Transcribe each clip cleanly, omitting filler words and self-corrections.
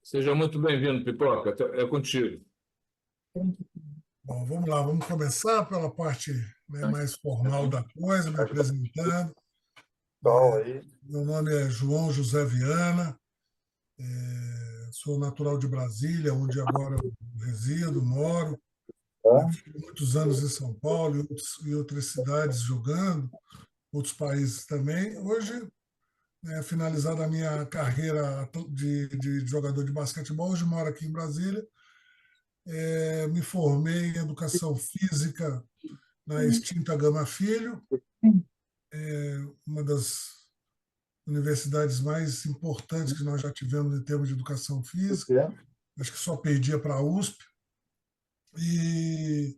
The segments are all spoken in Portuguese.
Seja muito bem-vindo, Pipoca. É contigo. Bom, vamos lá, vamos começar pela parte, né, mais formal da coisa, me apresentando. Meu nome é João José Viana, sou natural de Brasília, onde agora eu resido, moro. Fiquei muitos anos em São Paulo e outras cidades jogando, outros países também. Hoje, né, finalizada a minha carreira de jogador de basquetebol, hoje moro aqui em Brasília. Me formei em Educação Física na extinta Gama Filho, uma das universidades mais importantes que nós já tivemos em termos de educação física. Acho que só perdia para a USP. E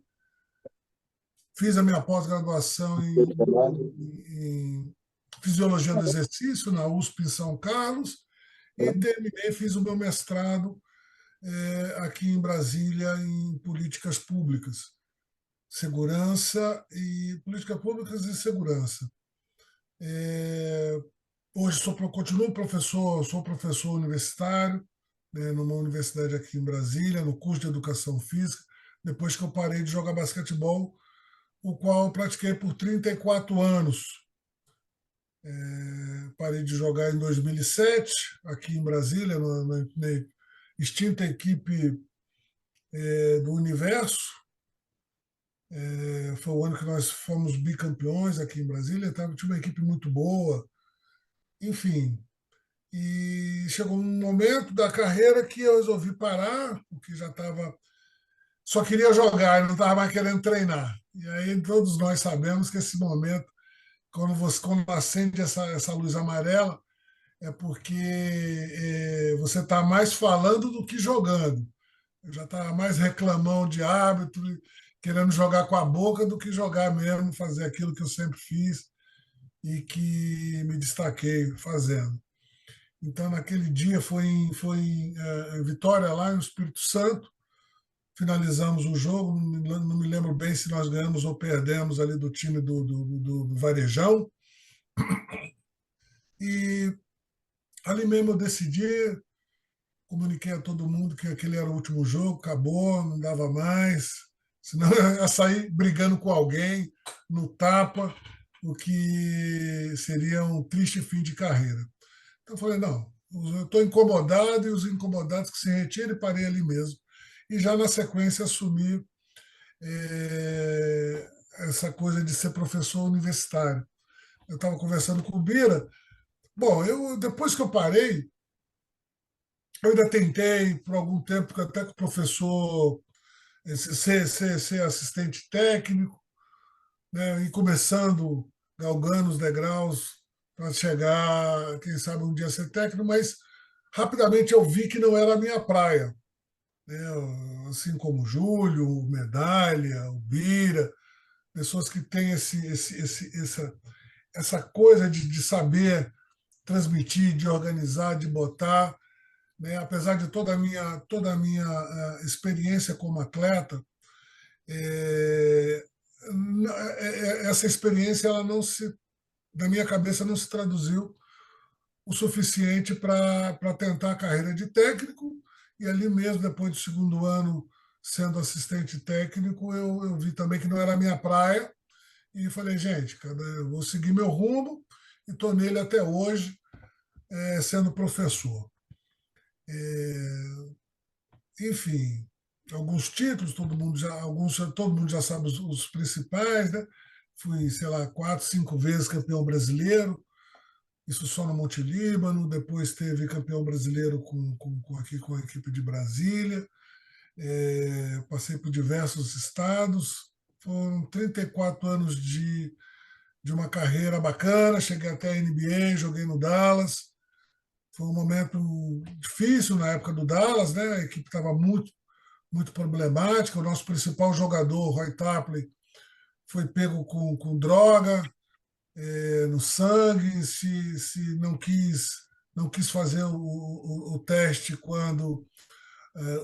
fiz a minha pós-graduação em Fisiologia do Exercício na USP em São Carlos e terminei, fiz o meu mestrado aqui em Brasília em políticas públicas, segurança e políticas públicas e segurança. Hoje continuo professor, sou professor universitário, né, numa universidade aqui em Brasília, no curso de Educação Física, depois que eu parei de jogar basquetebol, o qual eu pratiquei por 34 anos. Parei de jogar em 2007, aqui em Brasília, na extinta equipe do Universo. Foi o ano que nós fomos bicampeões aqui em Brasília, tinha uma equipe muito boa, enfim. E chegou um momento da carreira que eu resolvi parar, porque já estava. Só queria jogar, não estava mais querendo treinar. E aí todos nós sabemos que esse momento, quando acende essa luz amarela, é porque você está mais falando do que jogando. Eu já estava mais reclamão de árbitro, querendo jogar com a boca do que jogar mesmo, fazer aquilo que eu sempre fiz e que me destaquei fazendo. Então, naquele dia foi em Vitória, lá no Espírito Santo. Finalizamos o jogo. Não me lembro bem se nós ganhamos ou perdemos ali do time do Varejão. E ali mesmo eu decidi, comuniquei a todo mundo que aquele era o último jogo, acabou, não dava mais. Senão eu ia sair brigando com alguém no tapa, o que seria um triste fim de carreira. Então eu falei, não, eu estou incomodado e os incomodados que se retirem, e parei ali mesmo. E já na sequência assumi essa coisa de ser professor universitário. Eu estava conversando com o Bira. Bom, depois que eu parei, eu ainda tentei por algum tempo, até com o professor, ser assistente técnico, né, e começando, galgando os degraus para chegar, quem sabe um dia ser técnico, mas rapidamente eu vi que não era a minha praia, né? Assim como o Júlio, o Medalha, o Bira, pessoas que têm essa coisa de saber transmitir, de organizar, de botar, né? Apesar de toda a minha experiência como atleta, é, essa experiência ela não se na minha cabeça não se traduziu o suficiente para tentar a carreira de técnico. E ali mesmo, depois do segundo ano sendo assistente técnico, eu vi também que não era a minha praia. E falei, gente, eu vou seguir meu rumo e estou nele até hoje, sendo professor. Enfim, alguns títulos, todo mundo já sabe os principais, né? Fui, sei lá, 4, 5 vezes campeão brasileiro, isso só no Monte Líbano. Depois teve campeão brasileiro aqui com a equipe de Brasília. Passei por diversos estados. Foram 34 anos de uma carreira bacana. Cheguei até a NBA, joguei no Dallas. Foi um momento difícil na época do Dallas, né? A equipe estava muito, muito problemática. O nosso principal jogador, Roy Tapley, foi pego com droga no sangue, se não quis fazer o teste quando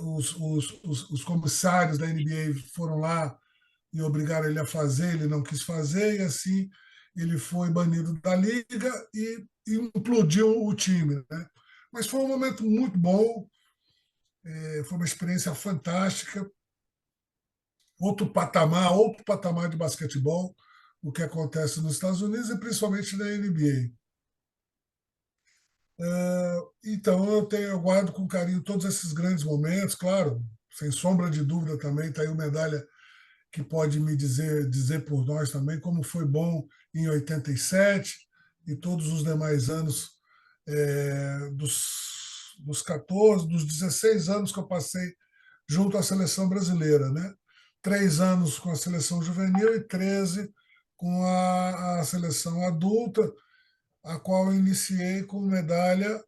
os comissários da NBA foram lá e obrigaram ele a fazer, ele não quis fazer, e assim ele foi banido da liga e implodiu o time, né? Mas foi um momento muito bom, foi uma experiência fantástica, outro patamar de basquetebol, o que acontece nos Estados Unidos e principalmente na NBA. Então, eu guardo com carinho todos esses grandes momentos, claro, sem sombra de dúvida também, está aí o medalha que pode me dizer por nós também como foi bom em 87 e todos os demais anos dos 14, dos 16 anos que eu passei junto à seleção brasileira, né? 3 anos com a seleção juvenil e 13 com a seleção adulta, a qual eu iniciei com medalha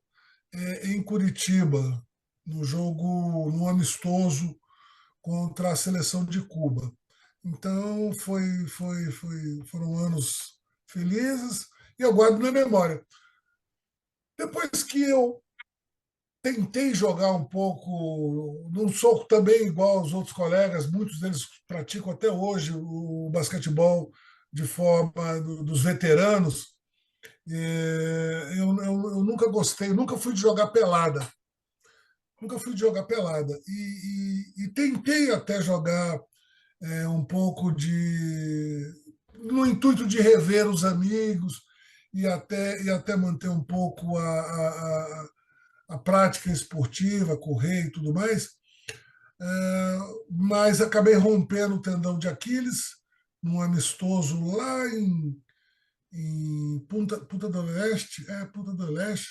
em Curitiba, no jogo, no amistoso contra a seleção de Cuba. Então, foram anos felizes e eu guardo na memória. Depois que eu tentei jogar um pouco, não sou também igual aos outros colegas, muitos deles praticam até hoje o basquetebol de forma dos veteranos. Eu nunca gostei, nunca fui de jogar pelada. Nunca fui de jogar pelada. E tentei até jogar um pouco no intuito de rever os amigos e até manter um pouco a prática esportiva, correr e tudo mais, mas acabei rompendo o tendão de Aquiles num amistoso lá em Punta do Leste, Punta do Leste,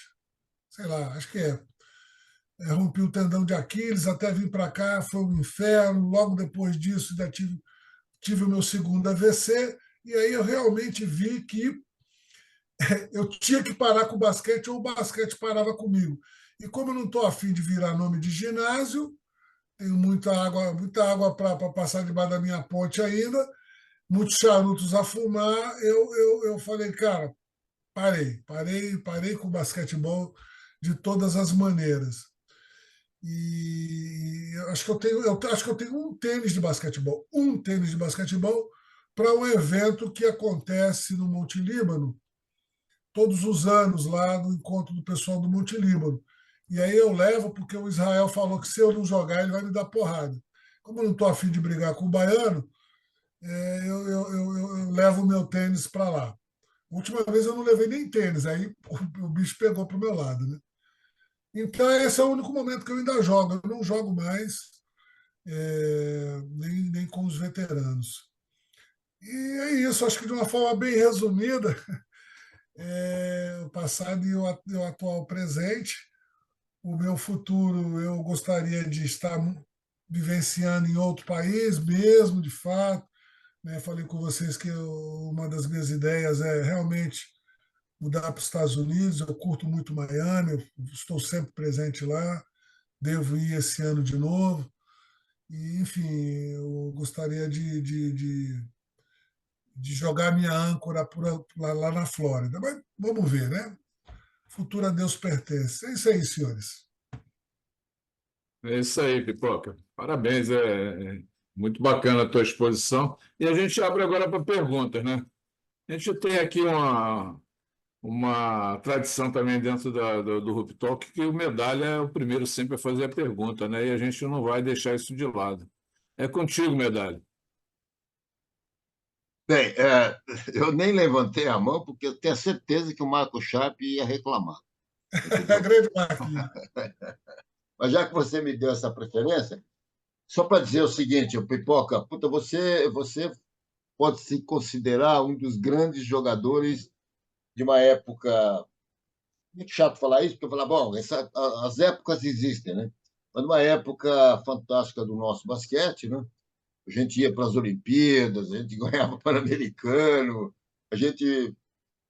sei lá, acho que rompi o tendão de Aquiles, até vir para cá, foi um inferno. Logo depois disso, ainda tive o meu segundo AVC, e aí eu realmente vi que eu tinha que parar com o basquete ou o basquete parava comigo. E como eu não estou afim de virar nome de ginásio, tenho muita água para passar debaixo da minha ponte ainda, muitos charutos a fumar, eu falei, cara, parei com o basquetebol de todas as maneiras. E eu acho que eu tenho um tênis de basquetebol para um evento que acontece no Monte Líbano todos os anos lá no encontro do pessoal do Monte Líbano. E aí eu levo porque o Israel falou que se eu não jogar ele vai me dar porrada. Como eu não estou afim de brigar com o baiano, eu levo o meu tênis para lá. A última vez eu não levei nem tênis, aí o bicho pegou para o meu lado, né? Então, esse é o único momento que eu ainda jogo. Eu não jogo mais, nem com os veteranos. E é isso, acho que de uma forma bem resumida, o passado e o atual presente. O meu futuro, eu gostaria de estar vivenciando em outro país mesmo, de fato. Né? Falei com vocês que uma das minhas ideias é realmente mudar para os Estados Unidos. Eu curto muito Miami, eu estou sempre presente lá, devo ir esse ano de novo. E, enfim, eu gostaria de jogar minha âncora lá na Flórida. Mas vamos ver, né? Futuro a Deus pertence. É isso aí, senhores. É isso aí, Pipoca. Parabéns, é muito bacana a tua exposição. E a gente abre agora para perguntas, né? A gente tem aqui uma tradição também dentro do Hoop Talk, que o Medalha é o primeiro sempre a fazer a pergunta, né? E a gente não vai deixar isso de lado. É contigo, Medalha. Bem, eu nem levantei a mão porque eu tenho certeza que o Marco Sharp ia reclamar, entendeu? Grande Marquinhos. Mas já que você me deu essa preferência, só para dizer o seguinte, o Pipoca, puta, você pode se considerar um dos grandes jogadores de uma época. Muito chato falar isso, porque eu falar, bom, as épocas existem, né? Mas numa época fantástica do nosso basquete, né? A gente ia para as Olimpíadas, a gente ganhava Pan-Americano, a gente.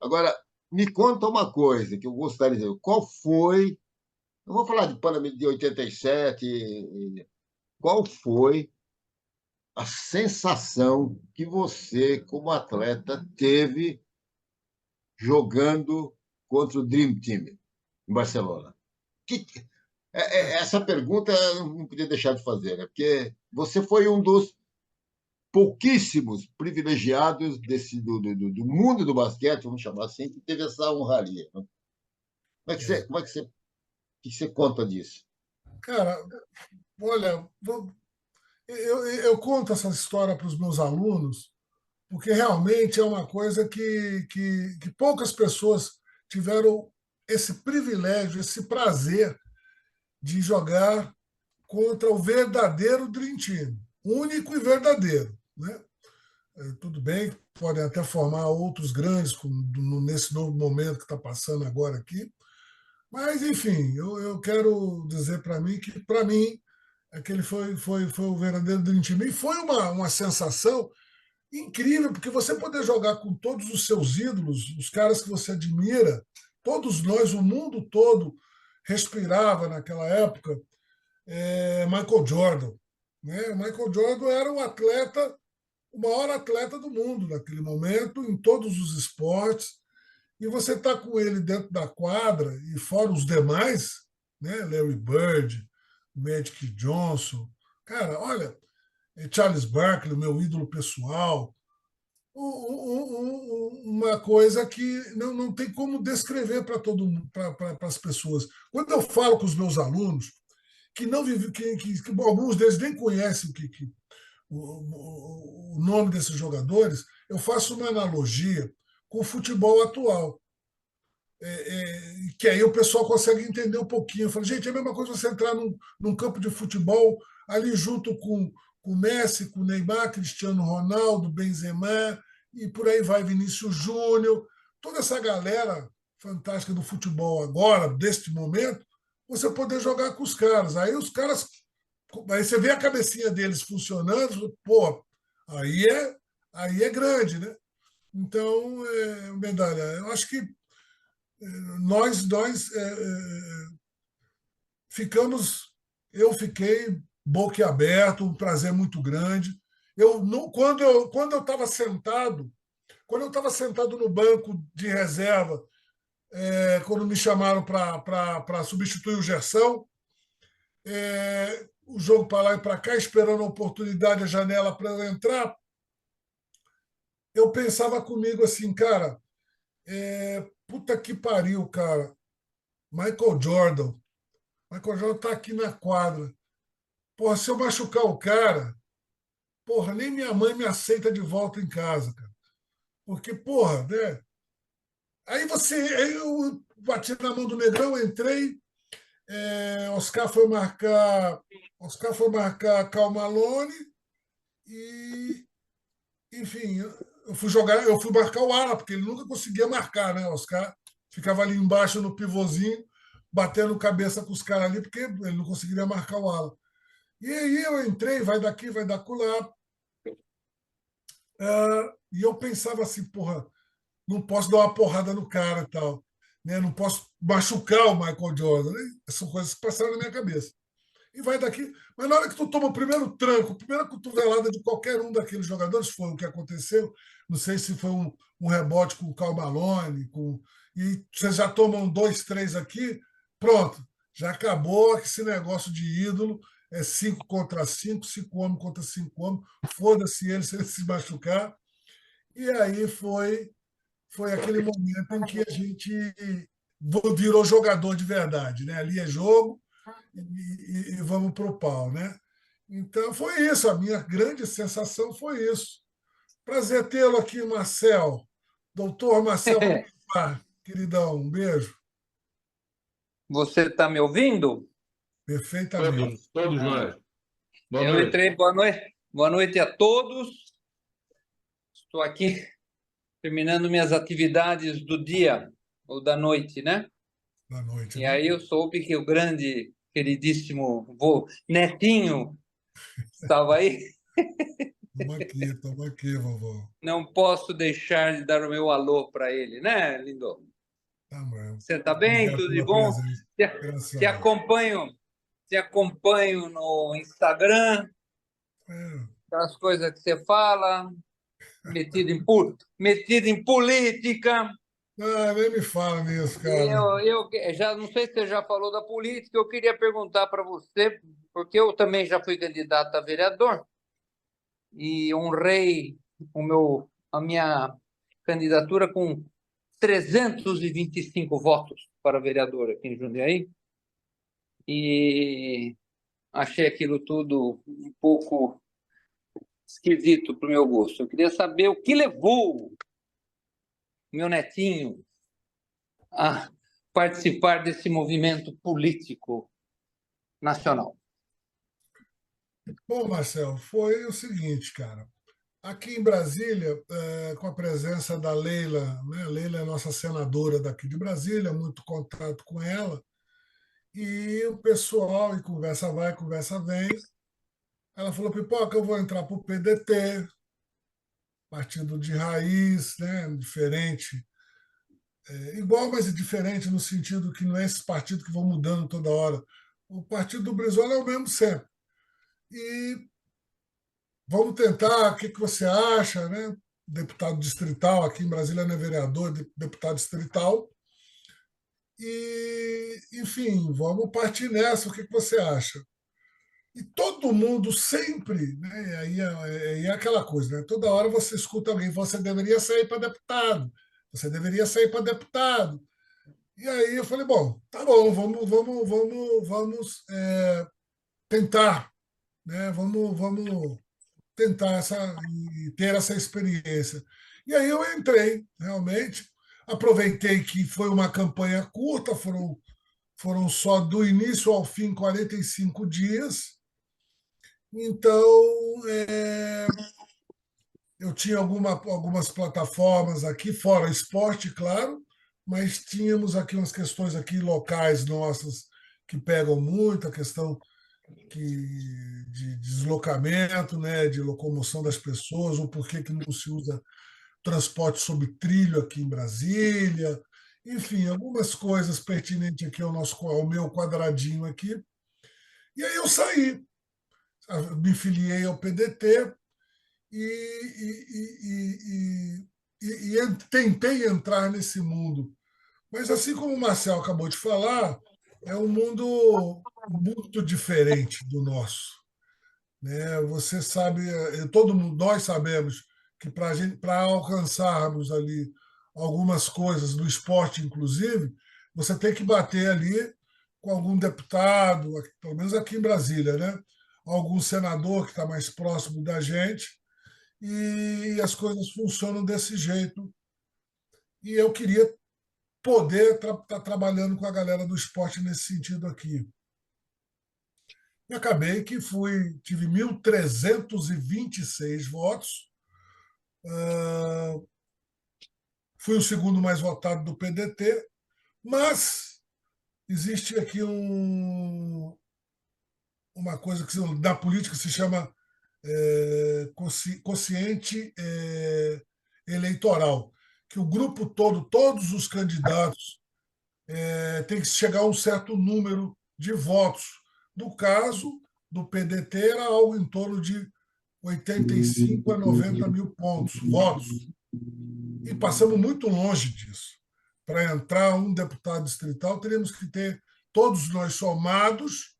Agora, me conta uma coisa que eu gostaria de dizer. Qual foi. Eu vou falar de Pan-Americano de 87. Qual foi a sensação que você, como atleta, teve jogando contra o Dream Team em Barcelona? Que, essa pergunta eu não podia deixar de fazer, né? Porque você foi um dos pouquíssimos privilegiados do mundo do basquete, vamos chamar assim, que teve essa honraria. Né? Como é que você que você conta disso? Cara, olha, eu conto essa história para os meus alunos, porque realmente é uma coisa que poucas pessoas tiveram esse privilégio, esse prazer de jogar contra o verdadeiro Dream Team, único e verdadeiro, né? Tudo bem, podem até formar outros grandes nesse novo momento que está passando agora aqui, mas enfim, eu quero dizer para mim, aquele foi o verdadeiro Dream Team. E foi uma sensação incrível, porque você poder jogar com todos os seus ídolos, os caras que você admira, todos nós, o mundo todo respirava naquela época Michael Jordan. Né? O Michael Jordan era um atleta, o maior atleta do mundo naquele momento, em todos os esportes, e você está com ele dentro da quadra, e fora os demais, né? Larry Bird, Magic Johnson, cara, olha, Charles Barkley, meu ídolo pessoal, uma coisa que não tem como descrever para todo mundo, para as pessoas. Quando eu falo com os meus alunos, que não vivem, que alguns deles nem conhecem o nome desses jogadores, eu faço uma analogia com o futebol atual. Que aí o pessoal consegue entender um pouquinho. Eu falo, gente, é a mesma coisa você entrar num campo de futebol ali junto com o Messi, com o Neymar, Cristiano Ronaldo, Benzema, e por aí vai Vinícius Júnior, toda essa galera fantástica do futebol agora, deste momento, você poder jogar com os caras. Aí os caras, aí você vê a cabecinha deles funcionando, pô, aí aí é grande, né? Então, Medalha, eu acho que nós ficamos, eu fiquei boquiaberto, um prazer muito grande. Eu não, quando eu estava sentado no banco de reserva, quando me chamaram para substituir o Gerson, o jogo para lá e para cá, esperando a oportunidade, a janela para eu entrar, eu pensava comigo assim, cara, puta que pariu, cara. Michael Jordan. Michael Jordan está aqui na quadra. Porra, se eu machucar o cara, porra, nem minha mãe me aceita de volta em casa, cara. Porque, porra, né? Aí eu bati na mão do Negrão, entrei, Oscar foi marcar. Oscar foi marcar Karl Malone e, enfim, eu fui marcar o ala, porque ele nunca conseguia marcar, né? Oscar ficava ali embaixo no pivôzinho, batendo cabeça com os caras ali, porque ele não conseguiria marcar o ala. E aí eu entrei, vai daqui, vai da lá. E eu pensava assim, porra, não posso dar uma porrada no cara e tal. Né? Não posso machucar o Michael Jordan. Né? São coisas que passaram na minha cabeça. E vai daqui. Mas na hora que tu toma o primeiro tranco, a primeira cotovelada de qualquer um daqueles jogadores, foi o que aconteceu. Não sei se foi um rebote com o Karl Malone, e vocês já tomam 2, 3 aqui, pronto. Já acabou esse negócio de ídolo. É 5 contra 5, 5 homens contra 5 homens. Foda-se ele se ele se machucar. E aí foi aquele momento em que a gente virou jogador de verdade. Né? Ali é jogo e vamos para o pau. Né? Então foi isso, a minha grande sensação foi isso. Prazer tê-lo aqui, Marcel. Doutor Marcel, queridão, um beijo. Você está me ouvindo? Perfeitamente. Todos nós. Boa Eu noite. entrei, boa noite a todos. Estou aqui terminando minhas atividades do dia ou da noite, né? Da noite. E Né? aí eu soube que o grande, queridíssimo Netinho estava aí. Toma aqui, vovó. Não posso deixar de dar o meu alô para ele, né, lindo? Tá bom. Você está bem? Obrigado Tudo de pela bom? presença. Te acompanho, te acompanho no Instagram, as coisas que você fala, metido em política. Nem me fala nisso, E cara. eu já não sei se você já falou da política, eu queria perguntar para você, porque eu também já fui candidato a vereador e honrei a minha candidatura com 325 votos para vereador aqui em Jundiaí. e achei aquilo tudo um pouco esquisito para o meu gosto. Eu queria saber o que levou meu netinho a participar desse movimento político nacional. Bom, Marcelo, foi o seguinte, cara. Aqui em Brasília, com a presença da Leila, né? A Leila é nossa senadora daqui de Brasília, muito contato com ela, e o pessoal, e conversa vai, conversa vem. Ela falou: Pipoca, eu vou entrar para o PDT, partido de raiz, né? Diferente, igual, mas diferente no sentido que não é esse partido que vão mudando toda hora. O partido do Brizola é o mesmo sempre. E vamos tentar, o que você acha, né? Deputado distrital, aqui em Brasília não é vereador, deputado distrital. E, enfim, vamos partir nessa, o que você acha? E todo mundo sempre, né? Aí é aquela coisa, né? Toda hora você escuta alguém, você deveria sair para deputado, você deveria sair para deputado. E aí eu falei, bom, tá bom, vamos tentar, né? Vamos tentar e ter essa experiência. E aí eu entrei, realmente. Aproveitei que foi uma campanha curta, foram só do início ao fim 45 dias. Então, eu tinha algumas plataformas aqui, fora esporte, claro, mas tínhamos aqui umas questões aqui locais nossas que pegam muito, a questão de deslocamento, né, de locomoção das pessoas, o porquê que não se usa transporte sobre trilho aqui em Brasília, enfim, algumas coisas pertinentes aqui ao meu quadradinho aqui. E aí eu saí, me filiei ao PDT e tentei entrar nesse mundo. Mas assim como o Marcel acabou de falar, é um mundo muito diferente do nosso, né? Você sabe, todo mundo, nós sabemos que para alcançarmos ali algumas coisas do esporte, inclusive, você tem que bater ali com algum deputado, pelo menos aqui em Brasília, né? Algum senador que está mais próximo da gente, e as coisas funcionam desse jeito. E eu queria poder estar trabalhando com a galera do esporte nesse sentido aqui. E acabei que tive 1.326 votos, fui o segundo mais votado do PDT, mas existe aqui uma coisa que da política se chama quociente eleitoral, que o grupo todo, todos os candidatos, tem que chegar a um certo número de votos. No caso do PDT, era algo em torno de 85 a 90 mil votos. E passamos muito longe disso. Para entrar um deputado distrital, teríamos que ter, todos nós somados,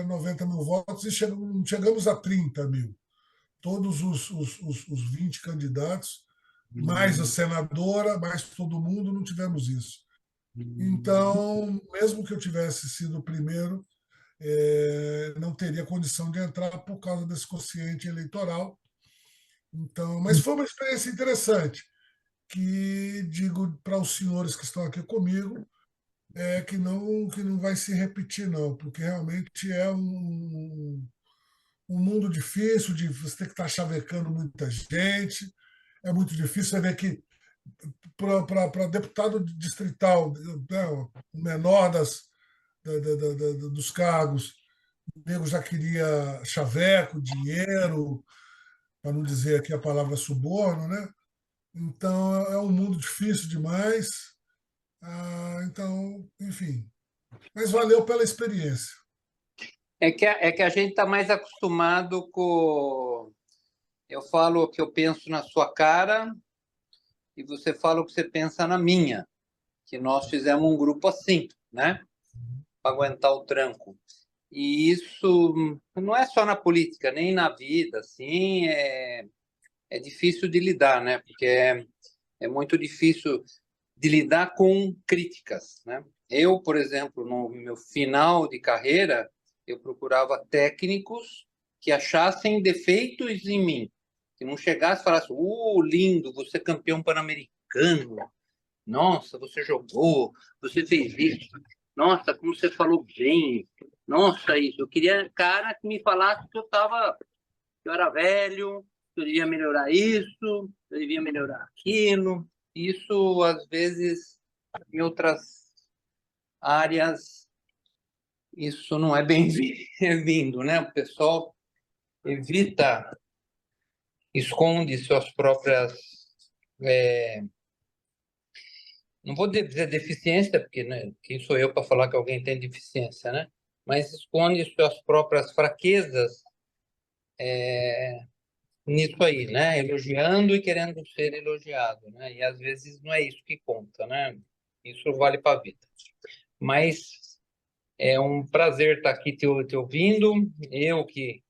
90 mil votos e chegamos a 30 mil. Todos os 20 candidatos, mais a senadora, mais todo mundo, não tivemos isso. Então, mesmo que eu tivesse sido o primeiro, não teria condição de entrar por causa desse quociente eleitoral. Então, mas foi uma experiência interessante, que digo para os senhores que estão aqui comigo, que não vai se repetir, não, porque realmente é um mundo difícil, você tem que estar chavecando muita gente, é muito difícil. Você vê que para deputado distrital, né, o menor dos cargos, o nego já queria chaveco, dinheiro, para não dizer aqui a palavra suborno, né? Então é um mundo difícil demais. Então, enfim, mas valeu pela experiência. É que a gente está mais acostumado com. Eu falo o que eu penso na sua cara e você fala o que você pensa na minha, que nós fizemos um grupo assim, né? Para aguentar o tranco. E isso não é só na política, nem na vida, assim, é difícil de lidar, né? Porque é muito difícil de lidar com críticas, né? Eu, por exemplo, no meu final de carreira, eu procurava técnicos que achassem defeitos em mim, que não chegasse e falasse, lindo, você é campeão pan-americano, nossa, você jogou, você fez isso, nossa, como você falou bem, nossa, isso. Eu queria cara que me falasse que eu era velho, que eu devia melhorar isso, que eu devia melhorar aquilo. Isso, às vezes, em outras áreas, isso não é bem-vindo, né? O pessoal evita, esconde suas próprias, não vou dizer deficiência, porque né, quem sou eu para falar que alguém tem deficiência, né? Mas esconde suas próprias fraquezas nisso aí, né? Elogiando e querendo ser elogiado, né? E às vezes não é isso que conta, né? Isso vale para a vida. Mas é um prazer estar aqui te ouvindo. Eu que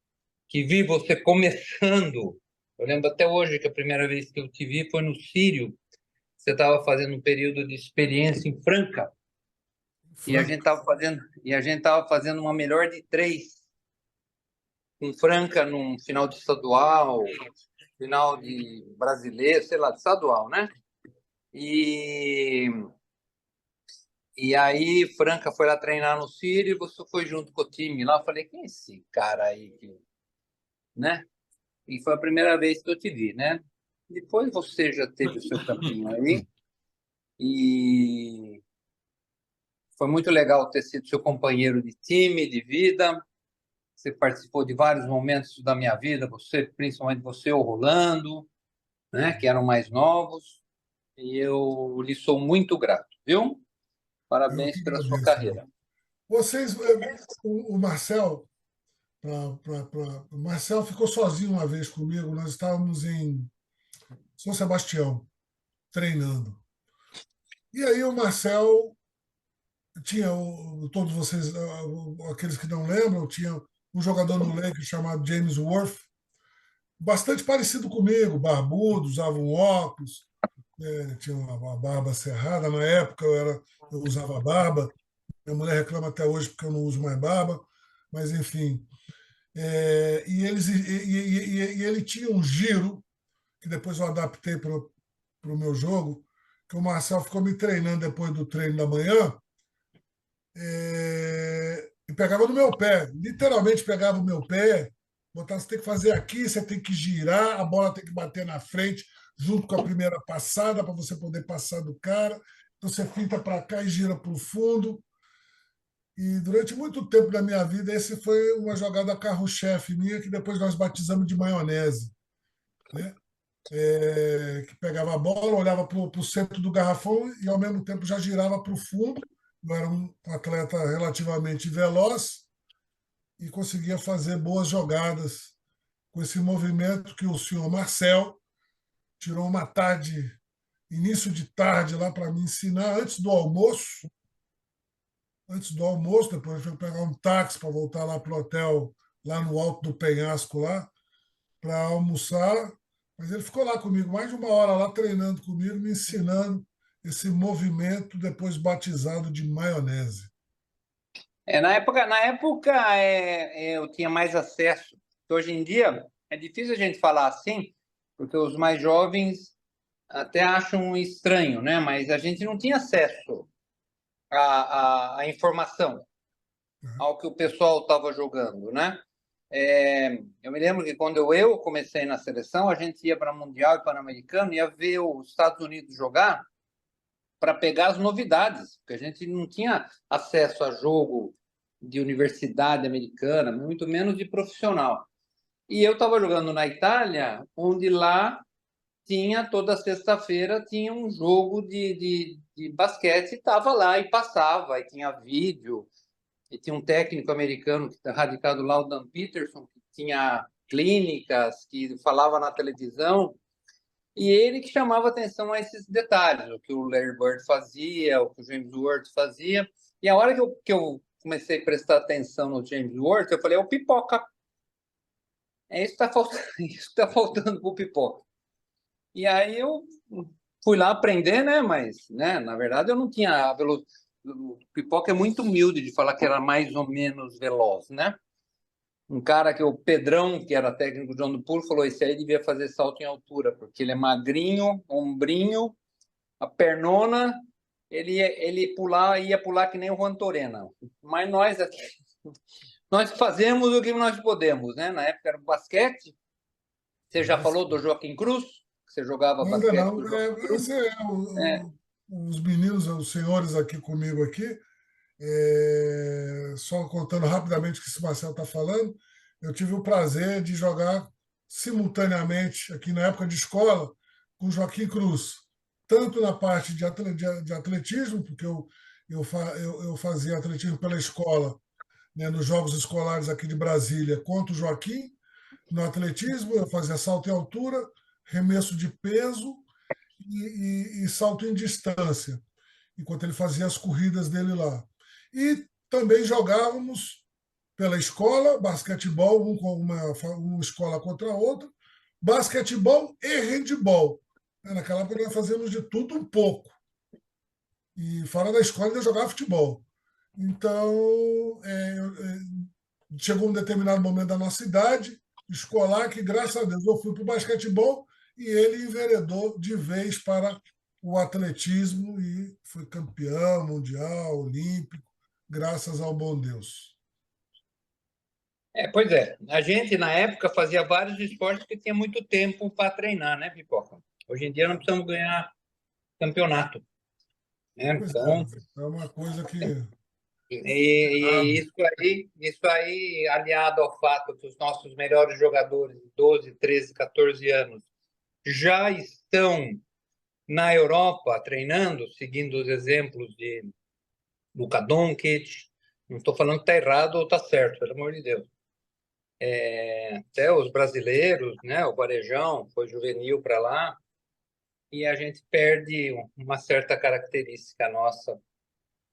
vi você começando. Eu lembro até hoje que a primeira vez que eu te vi foi no Sírio. Você estava fazendo um período de experiência em Franca e a gente estava fazendo uma melhor de 3 com Franca num final de estadual, final de brasileiro, sei lá, de estadual, né? E e aí Franca foi lá treinar no Sírio e você foi junto com o time lá. Eu falei, quem é esse cara aí, né? E foi a primeira vez que eu te vi, né? Depois você já teve o seu caminho aí e foi muito legal ter sido seu companheiro de time, de vida. Você participou de vários momentos da minha vida, você, principalmente você, o Rolando, né, que eram mais novos, e eu lhe sou muito grato, viu? Eu que Parabéns pela sua agradeço. carreira. Vocês, o Marcel, o Marcel ficou sozinho uma vez comigo, nós estávamos em São Sebastião, treinando. E aí o Marcel tinha, todos vocês, aqueles que não lembram, tinha um jogador no Lakers chamado James Worth, bastante parecido comigo, barbudo, usava um óculos, tinha uma barba cerrada. Na época eu usava barba. Minha mulher reclama até hoje porque eu não uso mais barba, mas enfim. E ele tinha um giro, que depois eu adaptei para o meu jogo, que o Marcel ficou me treinando depois do treino da manhã, e pegava no meu pé, literalmente pegava o meu pé, botava, você tem que fazer aqui, você tem que girar, a bola tem que bater na frente, junto com a primeira passada, para você poder passar do cara. Então você finta para cá e gira para o fundo. E durante muito tempo da minha vida, esse foi uma jogada carro-chefe minha, que depois nós batizamos de maionese, né? Que pegava a bola, olhava para o centro do garrafão e, ao mesmo tempo, já girava para o fundo. Eu era um atleta relativamente veloz e conseguia fazer boas jogadas com esse movimento que o senhor Marcel tirou uma tarde, início de tarde, lá para me ensinar, antes do almoço, depois eu fui pegar um táxi para voltar lá para o hotel, lá no alto do penhasco, lá, para almoçar. Mas ele ficou lá comigo, mais de uma hora lá, treinando comigo, me ensinando esse movimento, depois batizado de maionese. Na época eu tinha mais acesso. Hoje em dia é difícil a gente falar assim, porque os mais jovens até acham estranho, né? Mas a gente não tinha acesso à informação, ao que o pessoal estava jogando, né? Eu me lembro que quando eu comecei na seleção, a gente ia para Mundial e Pan-Americano, ia ver os Estados Unidos jogar para pegar as novidades, porque a gente não tinha acesso a jogo de universidade americana, muito menos de profissional. E eu estava jogando na Itália, onde lá tinha toda sexta-feira tinha um jogo de basquete, estava lá e passava, e tinha vídeo, e tinha um técnico americano que está radicado lá, o Dan Peterson, que tinha clínicas, que falava na televisão, e ele que chamava atenção a esses detalhes, o que o Larry Bird fazia, o que o James Worth fazia. E a hora que eu comecei a prestar atenção no James Worth, eu falei, é o Pipoca. É isso que está faltando, isso que tá faltando para o Pipoca. E aí eu fui lá aprender, né? Mas, né, na verdade, eu não tinha o Pipoca é muito humilde de falar que era mais ou menos veloz, né? Um cara que o Pedrão, que era técnico do João do Pulo, falou: esse aí devia fazer salto em altura, porque ele é magrinho, ombrinho, a pernona, ele ia pular que nem o Juan Torena. Mas nós aqui, nós fazemos o que nós podemos, né? Na época era o basquete. Você já falou do Joaquim Cruz? Que você jogava Ainda basquete não. com o Joaquim Cruz? É. Os meninos, os senhores aqui comigo aqui, só contando rapidamente o que esse Marcelo está falando, eu tive o prazer de jogar simultaneamente, aqui na época de escola, com o Joaquim Cruz, tanto na parte de atletismo, porque eu fazia atletismo pela escola, né, nos Jogos Escolares aqui de Brasília, contra o Joaquim. No atletismo, eu fazia salto em altura, remesso de peso e salto em distância, enquanto ele fazia as corridas dele lá. E também jogávamos pela escola, basquetebol, uma escola contra a outra, basquetebol e handebol. Naquela época nós fazíamos de tudo um pouco. E fora da escola ainda jogava futebol. Então, chegou um determinado momento da nossa idade escolar que, graças a Deus, eu fui para o basquetebol e ele enveredou de vez para o atletismo e foi campeão mundial, olímpico, graças ao bom Deus. Pois é, a gente na época fazia vários esportes que tinha muito tempo para treinar, né, Pipoca? Hoje em dia não precisamos ganhar campeonato. Né? Então, é uma coisa que... E isso aí, aliado ao fato que os nossos melhores jogadores de 12, 13, 14 anos já estão na Europa treinando, seguindo os exemplos de Luka Doncic. Não estou falando que está errado ou está certo, pelo amor de Deus. Até os brasileiros, né? O Varejão foi juvenil para lá, e a gente perde uma certa característica nossa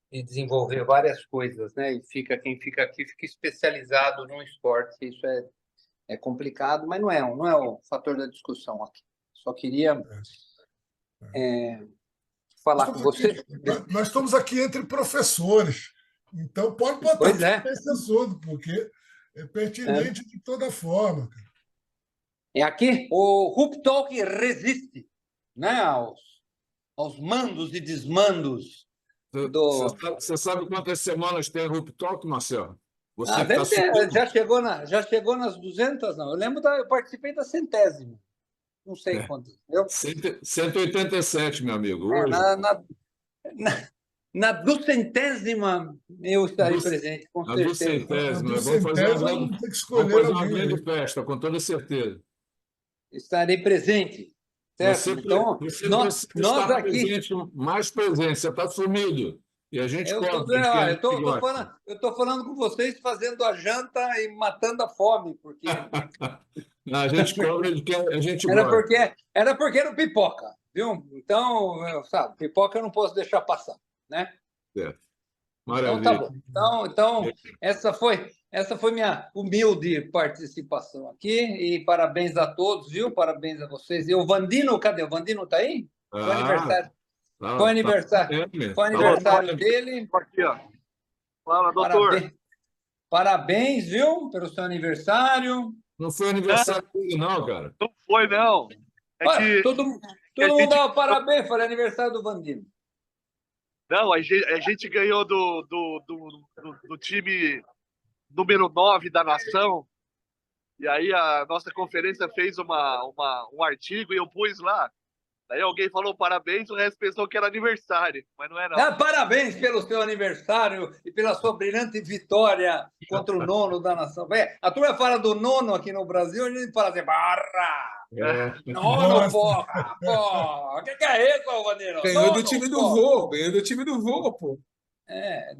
de desenvolver várias coisas, né? E quem fica aqui fica especializado num esporte. Isso é complicado, mas não é o fator da discussão aqui. Só queria falar com você. Nós estamos aqui entre professores, então pode botar esse assunto, porque é pertinente de toda forma. Aqui o Hoop Talk resiste, né? Aos mandos e desmandos. Você sabe quantas semanas tem Hoop Talk, Marcelo? Já chegou nas 200, não. Eu lembro, eu participei da 100ª. Não sei quantas. 187, meu amigo. Hoje. Na 200ª eu estarei presente, com certeza. Vamos fazer uma grande festa, com toda certeza. Estarei presente. Certo? Então, nós aqui... mais presente, você está sumido. E a gente eu estou falando com vocês, fazendo a janta e matando a fome, porque... A gente cobra de que a gente gosta. Era porque era Pipoca, viu? Então, sabe, Pipoca eu não posso deixar passar, né? Certo. Maravilha. Então, tá bom. Então essa foi minha humilde participação aqui, e parabéns a todos, viu? Parabéns a vocês. E o Vandino, cadê? O Vandino está aí? Foi aniversário. Foi aniversário dele. Aqui, ó. Fala, doutor. Parabéns, viu? Pelo seu aniversário. Não foi aniversário dele, não, cara. Não foi, não. Todo mundo dava parabéns, foi aniversário do Vandino. Não, a gente ganhou do time número 9 da nação. E aí a nossa conferência fez um artigo e eu pus lá. Daí alguém falou parabéns, o resto pensou que era aniversário, mas não é não. Parabéns pelo seu aniversário e pela sua brilhante vitória contra o nono da nação. A turma fala do nono aqui no Brasil, a gente fala assim, barra! Nono, porra! O que é isso, Vandino? Ganhou do time do vô, pô.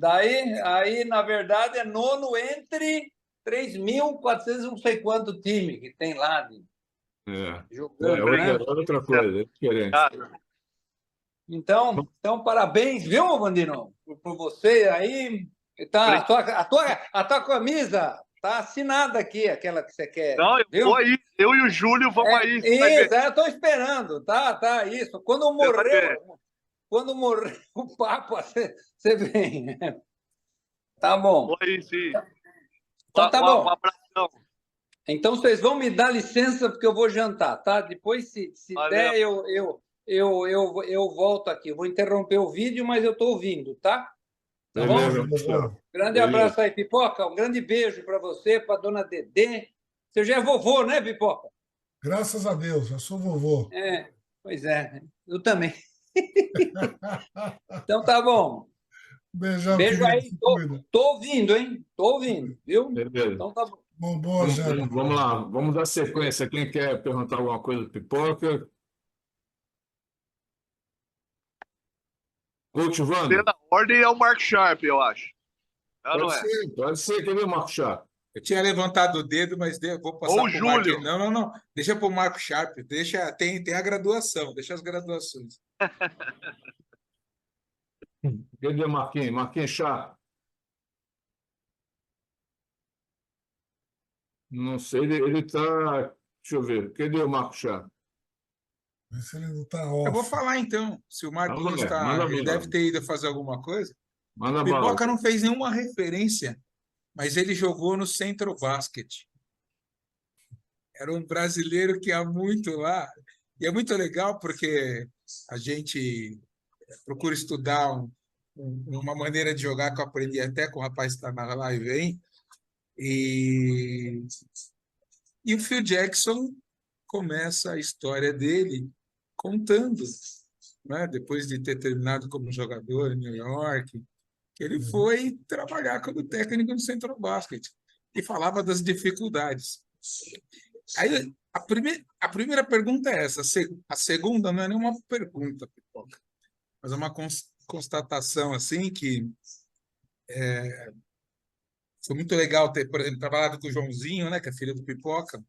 Aí, na verdade, é nono entre 3.400 não sei quanto time que tem lá jogando, né? Outra coisa, é diferente. Então, parabéns, viu, Vandino? Por você aí. A tua camisa tá assinada aqui, aquela que você quer. Não, eu vou aí. Eu e o Júlio vamos aí. Isso, eu estou esperando. Tá, isso. Quando eu morrer, quando morrer o Papa, você vem. Tá bom. Oi, sim. Então tá bom. Um abração. Então vocês vão me dar licença porque eu vou jantar, tá? Depois, se Valeu. der, eu volto aqui. Eu vou interromper o vídeo, mas eu estou ouvindo, tá? Tá bom? Beleza, Bom, Marcelo. Grande Beleza. abraço aí, Pipoca. Um grande beijo para você, para dona Dedê. Você já é vovô, né, Pipoca? graças a Deus, eu sou vovô. É, pois é, eu também. Então tá bom. Beijão, Beijo querido. aí. Se cuida. Tô ouvindo, hein? Tô ouvindo, viu? Beleza. Então tá bom. Boa janta. Vamos lá, vamos dar sequência. Quem quer perguntar alguma coisa do Pipoca? Coach Wander? Pela ordem é o Mark Sharp, eu acho. Ah, não Pode é? ser, pode ser. Quer ver, Marco Chá? Eu tinha levantado o dedo, mas vou passar Ou o para o Marco. Júlio. Não. Deixa para o Marco Sharp. Tem a graduação. Deixa as graduações. Cadê Marquinhos? Marquinhos Chá? Não sei, ele está. Deixa eu ver. Cadê o Marco Chá? Vê se ele não está Eu vou off. falar então. Se o Marquinhos Manda está. Ele bala. deve ter ido fazer alguma coisa. Manda O bala. Pipoca não fez nenhuma referência, mas ele jogou no Centro Basket. Era um brasileiro que há muito lá. E é muito legal porque a gente procura estudar uma maneira de jogar que eu aprendi até com o rapaz que está na live aí. E o Phil Jackson começa a história dele contando, né? Depois de ter terminado como jogador em New York, que ele foi trabalhar como técnico no Central Basket e falava das dificuldades. Aí a primeira pergunta é essa, a segunda não é nenhuma pergunta, Pipoca, mas é uma constatação assim que foi muito legal ter, por exemplo, trabalhado com o Joãozinho, né, que é filho do Pipoca,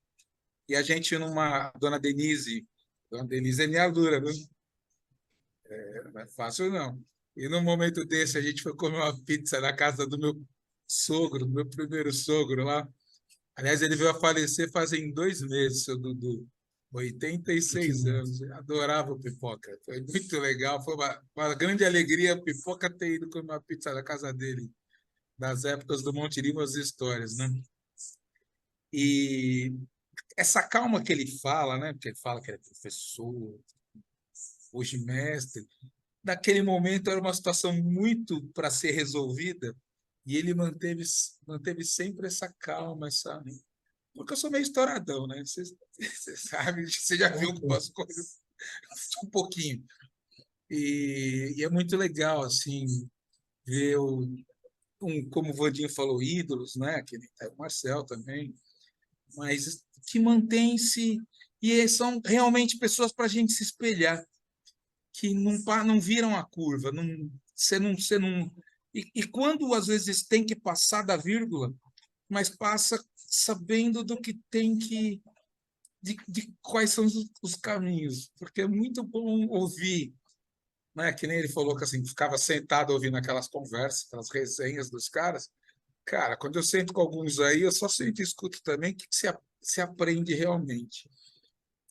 e a gente numa Dona Denise é minha dura, viu? Não é fácil não. E num momento desse a gente foi comer uma pizza na casa do meu sogro, do meu primeiro sogro lá. Aliás, ele veio a falecer fazem 2 meses, seu Dudu. 86 anos. Eu adorava o Pipoca. Foi muito legal. Foi uma grande alegria o Pipoca ter ido comer uma pizza na casa dele, das épocas do Monte Rimas Histórias, né? E essa calma que ele fala, né? Porque ele fala que ele é professor, hoje mestre. Naquele momento era uma situação muito para ser resolvida e ele manteve sempre essa calma, essa. Porque eu sou meio estouradão, né? Você sabe, você já viu algumas coisas um pouquinho. E é muito legal, assim, ver como o Vandinho falou, ídolos, né? Que nem o Marcel também, mas que mantém-se e são realmente pessoas para a gente se espelhar, que não viram a curva, você não. E quando às vezes tem que passar da vírgula, mas passa sabendo do que tem que de quais são os caminhos, porque é muito bom ouvir, né? Que nem ele falou que assim ficava sentado ouvindo aquelas conversas, aquelas resenhas dos caras. Cara, quando eu sento com alguns aí, eu só sento e escuto também o que se aprende realmente.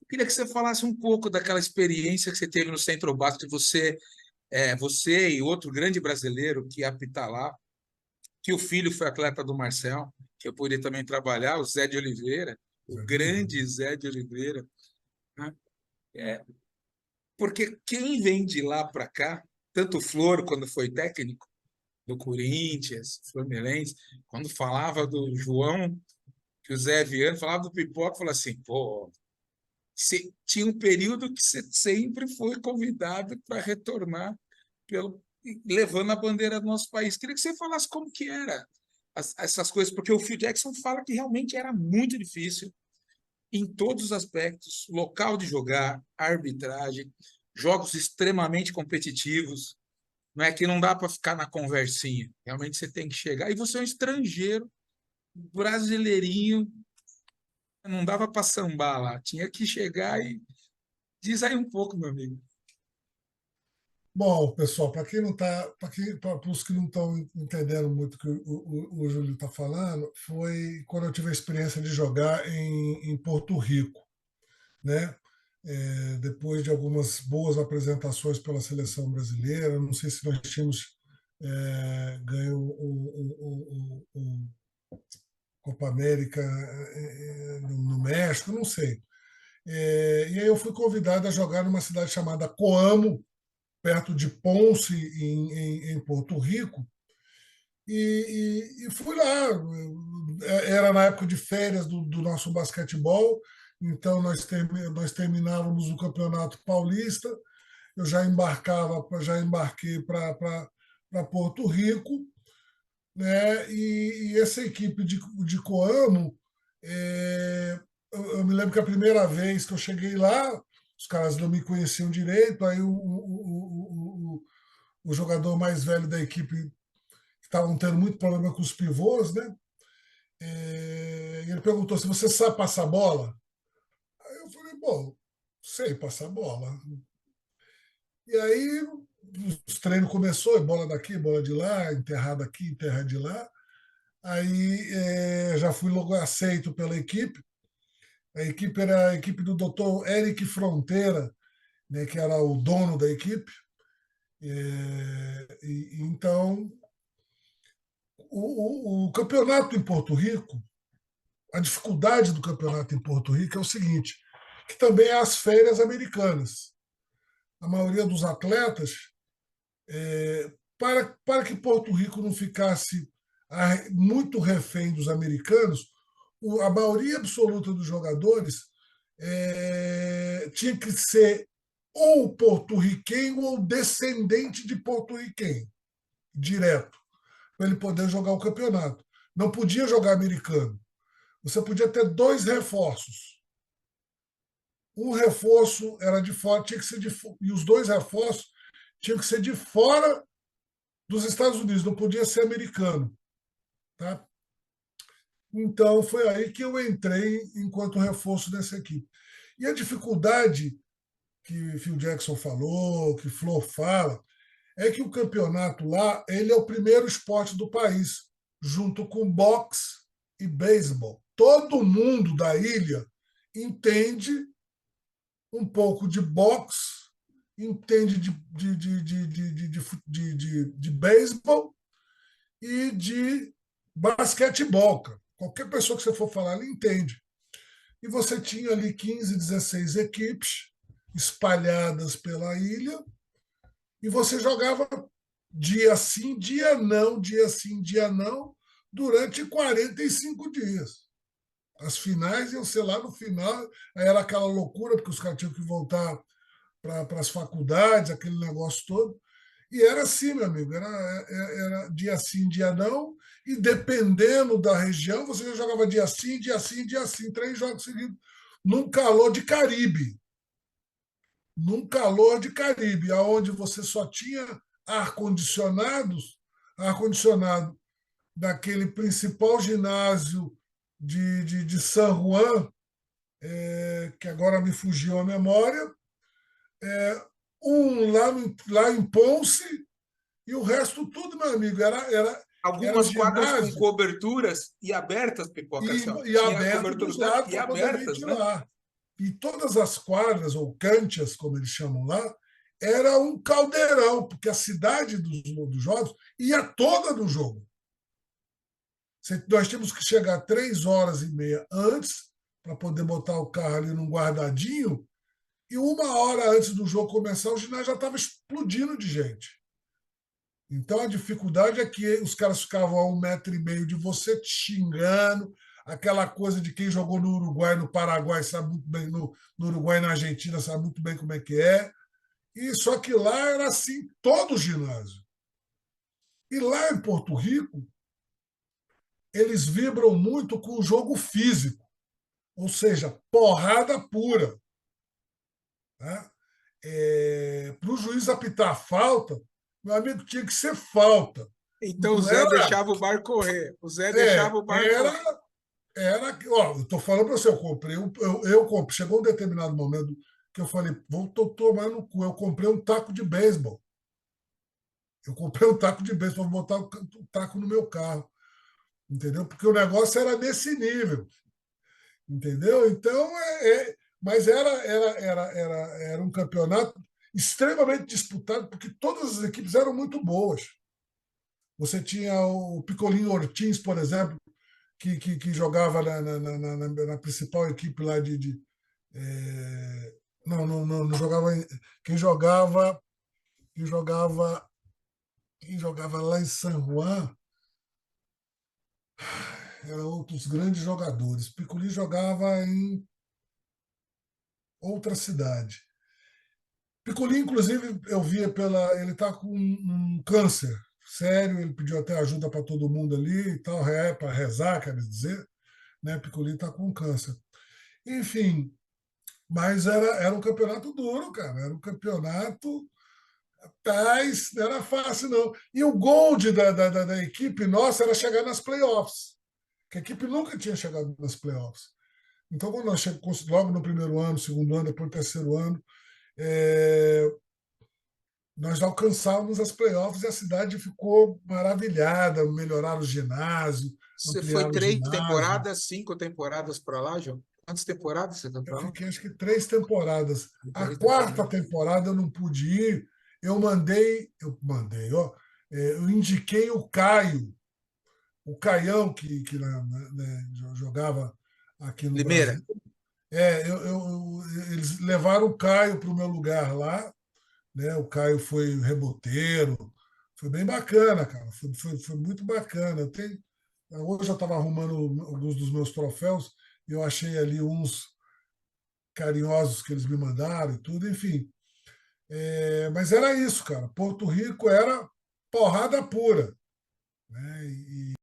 Eu queria que você falasse um pouco daquela experiência que você teve no Centro Basket, você e outro grande brasileiro que ia apitar lá, que o filho foi atleta do Marcel, que eu poderia também trabalhar, o Zé de Oliveira, o grande Zé de Oliveira, né? Porque quem vem de lá para cá, tanto o Flor, quando foi técnico do Corinthians, Fluminense, quando falava do João, que o Zé Viana falava do Pipoca, falava assim, pô, tinha um período que você sempre foi convidado para retornar levando a bandeira do nosso país. Queria que você falasse como que era essas coisas, porque o Phil Jackson fala que realmente era muito difícil em todos os aspectos, local de jogar, arbitragem, jogos extremamente competitivos, não é que não dá para ficar na conversinha, realmente você tem que chegar, e você é um estrangeiro, brasileirinho, não dava para sambar lá, tinha que chegar e diz aí um pouco, meu amigo. Bom, pessoal, para quem não está, para os que não estão entendendo muito o que o Júlio está falando, foi quando eu tive a experiência de jogar em Porto Rico, né? depois de algumas boas apresentações pela seleção brasileira. Não sei se nós tínhamos ganho o Copa América no México, não sei. E aí eu fui convidado a jogar numa cidade chamada Coamo, perto de Ponce, em Porto Rico, e fui lá. Era na época de férias do nosso basquetebol, então nós terminávamos o Campeonato Paulista, eu já embarquei para Porto Rico, né? E essa equipe de Coamo, eu me lembro que a primeira vez que eu cheguei lá, os caras não me conheciam direito, aí o jogador mais velho da equipe, que estavam tendo muito problema com os pivôs, né? Ele perguntou se você sabe passar bola. Aí eu falei, bom, sei passar bola. E aí os treinos começou, bola daqui, bola de lá, enterrada aqui, enterrada de lá. Aí já fui logo aceito pela equipe. A equipe era a equipe do Dr. Eric Fronteira, né, que era o dono da equipe. Então, o campeonato em Porto Rico, a dificuldade do campeonato em Porto Rico é o seguinte, que também é as férias americanas. A maioria dos atletas, para que Porto Rico não ficasse muito refém dos americanos, a maioria absoluta dos jogadores tinha que ser ou porto-riquenho ou descendente de porto-riquenho, direto, para ele poder jogar o campeonato. Não podia jogar americano. Você podia ter 2 reforços. Um reforço era de fora, tinha que ser e os 2 reforços tinham que ser de fora dos Estados Unidos, não podia ser americano. Tá? Então, foi aí que eu entrei enquanto reforço dessa equipe. E a dificuldade que Phil Jackson falou, que Flo fala, é que o campeonato lá ele é o primeiro esporte do país, junto com boxe e beisebol. Todo mundo da ilha entende um pouco de boxe, entende de beisebol e de basquetebol. Cara. Qualquer pessoa que você for falar, ele entende. E você tinha ali 15, 16 equipes espalhadas pela ilha, e você jogava dia sim, dia não, dia sim, dia não, durante 45 dias. As finais iam ser lá no final, aí era aquela loucura, porque os caras tinham que voltar para as faculdades, aquele negócio todo. E era assim, meu amigo, era dia sim, dia não, e dependendo da região, você já jogava dia sim, dia sim, dia sim, 3 jogos seguidos, num calor de Caribe. Num calor de Caribe, onde você só tinha ar-condicionado daquele principal ginásio de San Juan, que agora me fugiu a memória, lá em Ponce, e o resto tudo, meu amigo, era Algumas quadras com ginásio coberturas e abertas, Pipoca, assim, ó. e Tinha aberto coberturas dos lados e para poder abertas, né? ventilar. E todas as quadras, ou canchas, como eles chamam lá, era um caldeirão, porque a cidade dos jogos ia toda no jogo. Nós tínhamos que chegar 3h30 antes para poder botar o carro ali num guardadinho, e 1 hora antes do jogo começar, o ginásio já estava explodindo de gente. Então a dificuldade é que os caras ficavam a 1,5 metro de você te xingando, aquela coisa de quem jogou no Uruguai, no Paraguai, sabe muito bem, no Uruguai e na Argentina, sabe muito bem como é que é. E só que lá era assim, todo o ginásio. E lá em Porto Rico, eles vibram muito com o jogo físico, ou seja, porrada pura. Tá? Para o juiz apitar falta, meu amigo, tinha que ser falta. Então o Não Zé era, deixava o bar correr. O Zé deixava o bar correr. eu estou falando para você, eu comprei, chegou um determinado momento que eu falei, vou tomar no cu, eu comprei um taco de beisebol. Eu comprei um taco de beisebol para botar o taco no meu carro, entendeu? Porque o negócio era nesse nível, entendeu? Então, Mas era um campeonato extremamente disputado, porque todas as equipes eram muito boas. Você tinha o Picolino Ortiz, por exemplo, que jogava na principal equipe lá não jogava. Quem jogava, quem jogava, quem jogava lá em San Juan eram outros grandes jogadores. Piccoli jogava em outra cidade. Piccoli, inclusive, eu via pela. Ele está com um câncer sério, ele pediu até ajuda para todo mundo ali e tal, para rezar, quer dizer. Né? Piccoli está com câncer. Enfim, mas era um campeonato duro, cara. Era um campeonato. Mas não era fácil, não. E o gol da equipe nossa era chegar nas playoffs, que a equipe nunca tinha chegado nas playoffs. Então, quando nós chegamos, logo no primeiro ano, segundo ano, depois do terceiro ano, nós alcançamos as playoffs e a cidade ficou maravilhada, melhoraram o ginásio, Você foi ampliaram o 3 temporadas, ginásio. 5 temporadas para lá, João? Quantas temporadas você foi Eu para lá? fiquei, acho que 3 temporadas. A 4ª Temporadas. temporada eu não pude ir. Ó, eu indiquei o Caião, que né, jogava aqui no Limeira. Brasil. Eles levaram o Caio para o meu lugar lá, né? O Caio foi reboteiro, foi bem bacana, cara. Foi muito bacana. Hoje eu estava arrumando alguns dos meus troféus e eu achei ali uns carinhosos que eles me mandaram e tudo, enfim. Mas era isso, cara. Porto Rico era porrada pura. Né?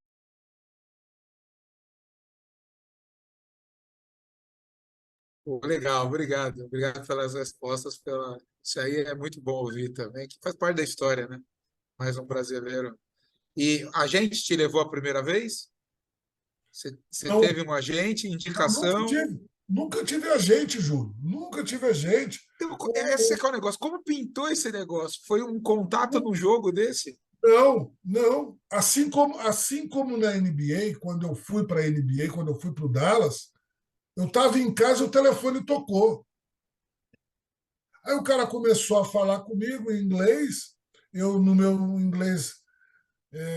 Pô, legal, obrigado. Obrigado pelas respostas. Isso aí é muito bom ouvir também, que faz parte da história, né? Mais um brasileiro. E a gente te levou a primeira vez? Você Não, teve um agente, não, nunca indicação? tive. Nunca tive agente, Júlio. Nunca tive agente. Então, esse que é o negócio. Como pintou esse negócio? Foi um contato num jogo desse? Não, não. Assim como na NBA, quando eu fui para a NBA, quando eu fui para o Dallas, eu estava em casa e o telefone tocou. Aí o cara começou a falar comigo em inglês, eu no meu inglês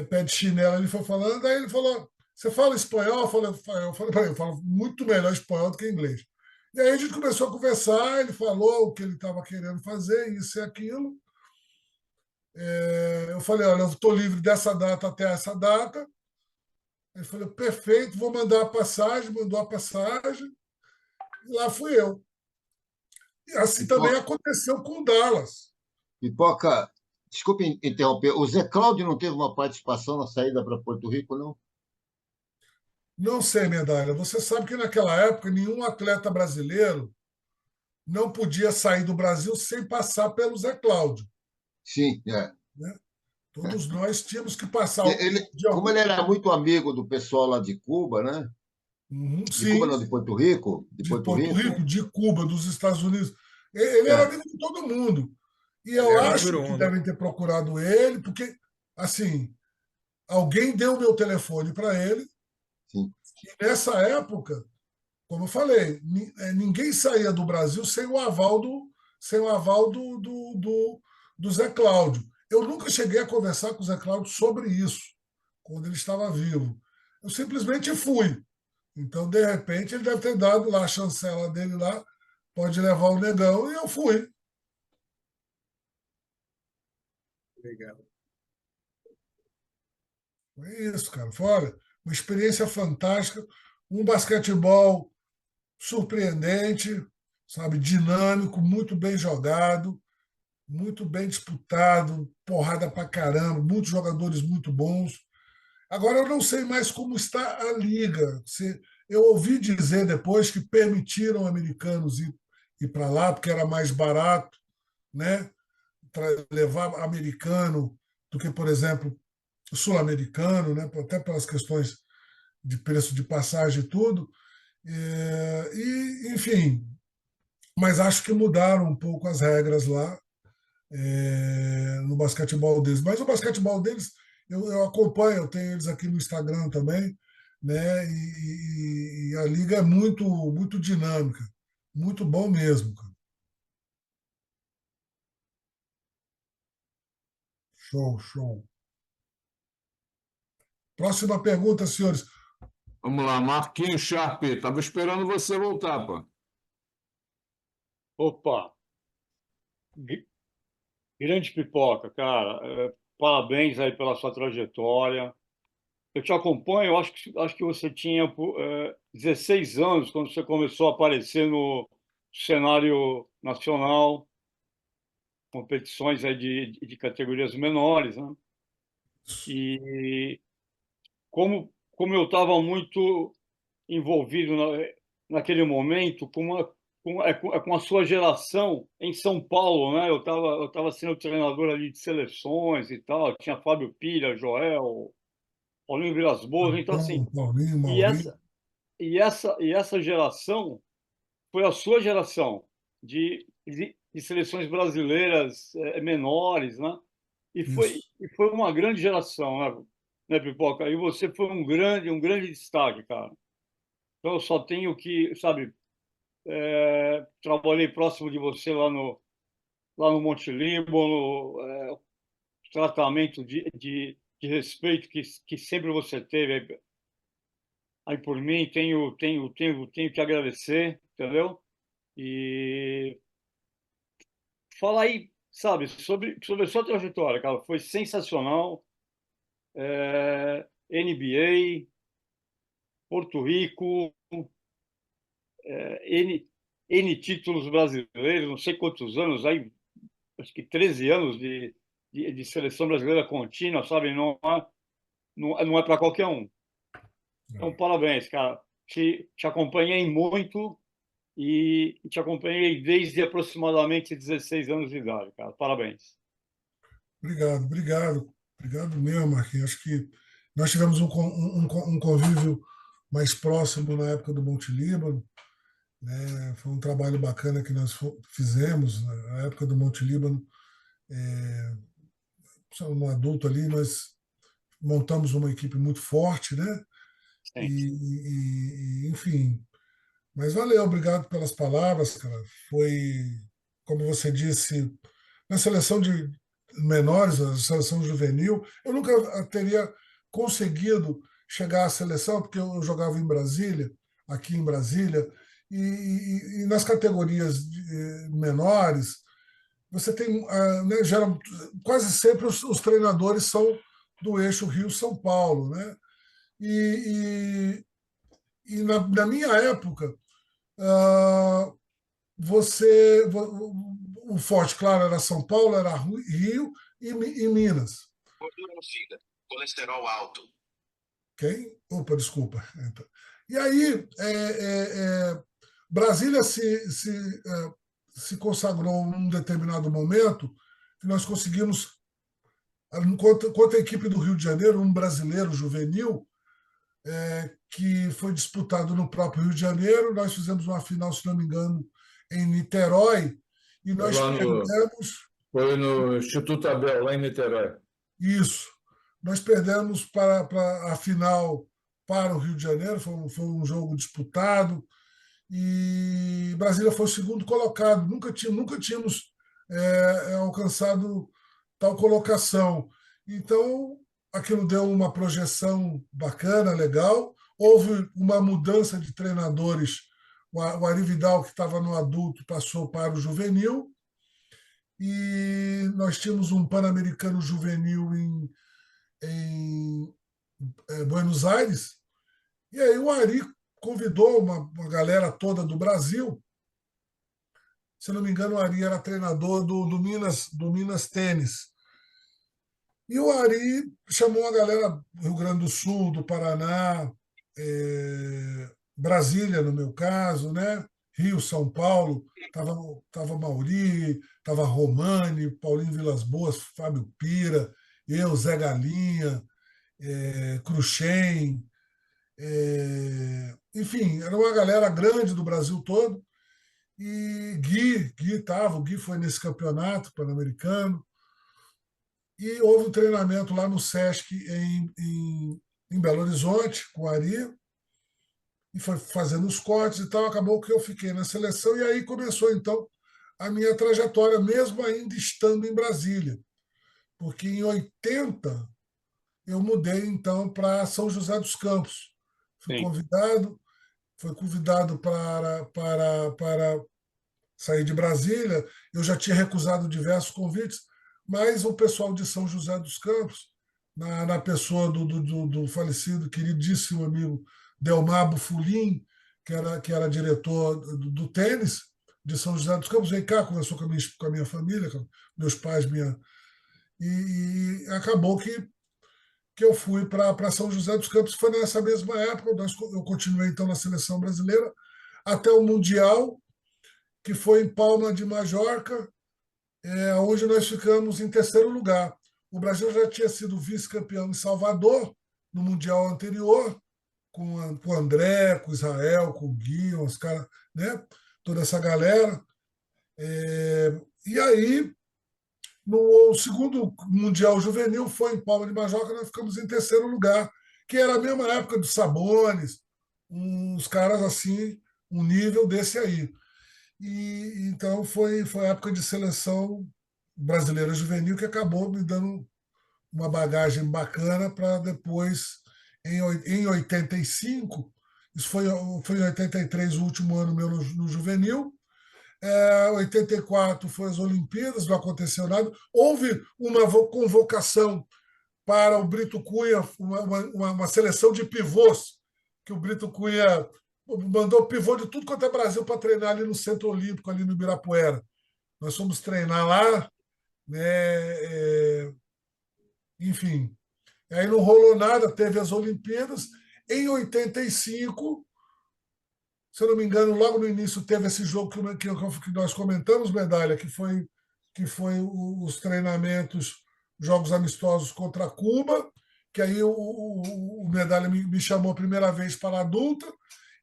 pé de chinelo, ele foi falando, aí ele falou, você fala espanhol? Eu falei para ele, eu falo muito melhor espanhol do que inglês. E aí a gente começou a conversar, ele falou o que ele estava querendo fazer, isso e aquilo. Eu falei, olha, eu estou livre dessa data até essa data. Ele falou, perfeito, vou mandar a passagem, mandou a passagem, e lá fui eu. E assim também Pipoca, aconteceu com o Dallas. Pipoca, desculpe interromper, o Zé Cláudio não teve uma participação na saída para Porto Rico, não? Não sei, Medalha. Você sabe que naquela época nenhum atleta brasileiro não podia sair do Brasil sem passar pelo Zé Cláudio. Sim, é. Né? Todos nós tínhamos que passar de Como algum. ele era muito amigo do pessoal lá de Cuba, né? Uhum, De Cuba, sim, não, de Porto Rico, de de Porto Porto Rico, Rico, de Cuba, dos Estados Unidos. Ele era é, amigo de todo mundo. E Ele eu era o acho número que um, né? devem ter procurado ele, porque, assim, alguém deu o meu telefone para ele, sim. e nessa época, como eu falei, ninguém saía do Brasil sem o aval do Zé Cláudio. Eu nunca cheguei a conversar com o Zé Cláudio sobre isso, quando ele estava vivo. Eu simplesmente fui. Então, de repente, ele deve ter dado lá a chancela dele lá, pode levar o negão, e eu fui. Legal. É isso, cara. Foi, olha, uma experiência fantástica, um basquetebol surpreendente, sabe, dinâmico, muito bem jogado, muito bem disputado, porrada pra caramba, muitos jogadores muito bons. Agora eu não sei mais como está a liga. Eu ouvi dizer depois que permitiram americanos ir para lá porque era mais barato, né? Levar americano do que, por exemplo, sul-americano, né? Até pelas questões de preço de passagem e tudo. Enfim, mas acho que mudaram um pouco as regras lá no basquetebol deles. Mas o basquetebol deles eu acompanho, eu tenho eles aqui no Instagram também, né? E a liga é muito, muito dinâmica, Muito bom mesmo, cara. Show, show. Próxima pergunta, senhores. Vamos lá, Marquinhos Sharp. Estava esperando você voltar, pô. Opa, grande pipoca, cara. Parabéns aí pela sua trajetória. Eu te acompanho, eu acho que você tinha 16 anos quando você começou a aparecer no cenário nacional, competições aí de categorias menores, né? E como eu estava muito envolvido naquele momento com a sua geração em São Paulo, né? Eu tava sendo treinador ali de seleções e tal, tinha Fábio Pilha, Joel, Paulinho Vilas Boas, então assim, Paulinho, e Maurinho. essa geração foi a sua geração de seleções brasileiras menores, né? E foi, Isso. e foi uma grande geração, né, Pipoca? E você foi um grande destaque, cara. Então eu só tenho que, sabe, trabalhei próximo de você lá no Monte Líbano, tratamento de respeito que sempre você teve aí por mim, tenho que agradecer, entendeu? E fala aí, sabe, sobre a sua trajetória, cara, foi sensacional. NBA, Porto Rico, N títulos brasileiros, não sei quantos anos, aí, acho que 13 anos de seleção brasileira contínua, sabe? Não é para qualquer um. Então, parabéns, cara. Te acompanhei muito e te acompanhei desde aproximadamente 16 anos de idade, cara. Parabéns. Obrigado, obrigado. Obrigado mesmo, Marquinhos. Acho que nós tivemos um convívio mais próximo na época do Monte Líbano, né? Foi um trabalho bacana que nós fizemos na época do Monte Líbano. Um adulto ali, nós montamos uma equipe muito forte, né? Sim. Enfim, mas valeu, obrigado pelas palavras, cara. Foi, como você disse, na seleção de menores, a seleção juvenil, eu nunca teria conseguido chegar à seleção, porque eu jogava em Brasília, aqui em Brasília, e nas categorias menores, você tem, né, quase sempre os treinadores são do eixo Rio-São Paulo, né? E, na minha época, ah, você o forte, claro, era São Paulo, era Rio e Minas. Gordura no fígado, colesterol alto. Quem? Opa, desculpa. E aí, Brasília se consagrou num determinado momento que nós conseguimos, enquanto a equipe do Rio de Janeiro, um brasileiro juvenil, que foi disputado no próprio Rio de Janeiro. Nós fizemos uma final, se não me engano, em Niterói, e Foi nós lá perdemos. foi no Instituto Abel, lá em Niterói. Isso. Nós perdemos para a final para o Rio de Janeiro, foi um jogo disputado, e Brasília foi o segundo colocado. Nunca tínhamos alcançado tal colocação. Então, aquilo deu uma projeção bacana, legal. Houve uma mudança de treinadores. O Ari Vidal, que estava no adulto, passou para o juvenil. E nós tínhamos um Pan-Americano juvenil em Buenos Aires. E aí o Ari convidou uma galera toda do Brasil. Se não me engano, o Ari era treinador do Minas Tênis. E o Ari chamou a galera do Rio Grande do Sul, do Paraná, Brasília, no meu caso, né? Rio, São Paulo, tava Mauri, tava Romani, Paulinho Vilas Boas, Fábio Pira, eu, Zé Galinha, Cruxem, enfim, era uma galera grande do Brasil todo. E o Gui foi nesse campeonato pan-americano. E houve um treinamento lá no Sesc em Belo Horizonte, com o Ari. e foi fazendo os cortes e tal, acabou que eu fiquei na seleção, e aí começou, então, a minha trajetória, mesmo ainda estando em Brasília, porque em 80 eu mudei, então, para São José dos Campos. Fui Sim. convidado, fui convidado para sair de Brasília. Eu já tinha recusado diversos convites, mas o pessoal de São José dos Campos, na pessoa do falecido, queridíssimo amigo Delmar Bufulim, que era diretor do tênis de São José dos Campos, veio cá, conversou com a minha família, com meus pais, e acabou que eu fui para São José dos Campos. Foi nessa mesma época, eu continuei então na seleção brasileira, até o Mundial, que foi em Palma de Majorca, onde nós ficamos em terceiro lugar. O Brasil já tinha sido vice-campeão em Salvador, no Mundial anterior, com o André, com o Israel, com o Gui, os caras, né? Toda essa galera. E aí, no segundo Mundial Juvenil, foi em Palma de Majorca, nós ficamos em terceiro lugar, que era a mesma época dos Sabonis, uns caras assim, um nível desse aí. E então foi a época de seleção brasileira juvenil que acabou me dando uma bagagem bacana para depois, em 85, isso foi em 83, o último ano meu no juvenil. 84 foi as Olimpíadas, não aconteceu nada. Houve uma convocação para o Brito Cunha, uma seleção de pivôs, que o Brito Cunha mandou pivô de tudo quanto é Brasil para treinar ali no Centro Olímpico, ali no Ibirapuera. Nós fomos treinar lá, né? Enfim. Aí não rolou nada, teve as Olimpíadas. Em 85, se eu não me engano, logo no início teve esse jogo que nós comentamos, Medalha, que foi os treinamentos, jogos amistosos contra Cuba, que aí o Medalha me chamou a primeira vez para a adulta,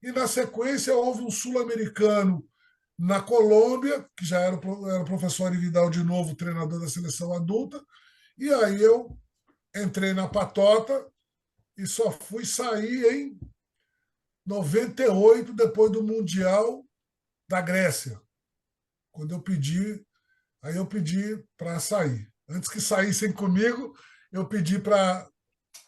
e na sequência houve um sul-americano na Colômbia, que já era o professor Arividal de novo, treinador da seleção adulta, e aí eu entrei na patota e só fui sair em 98, depois do Mundial da Grécia, quando eu pedi para sair. Antes que saíssem comigo, eu pedi para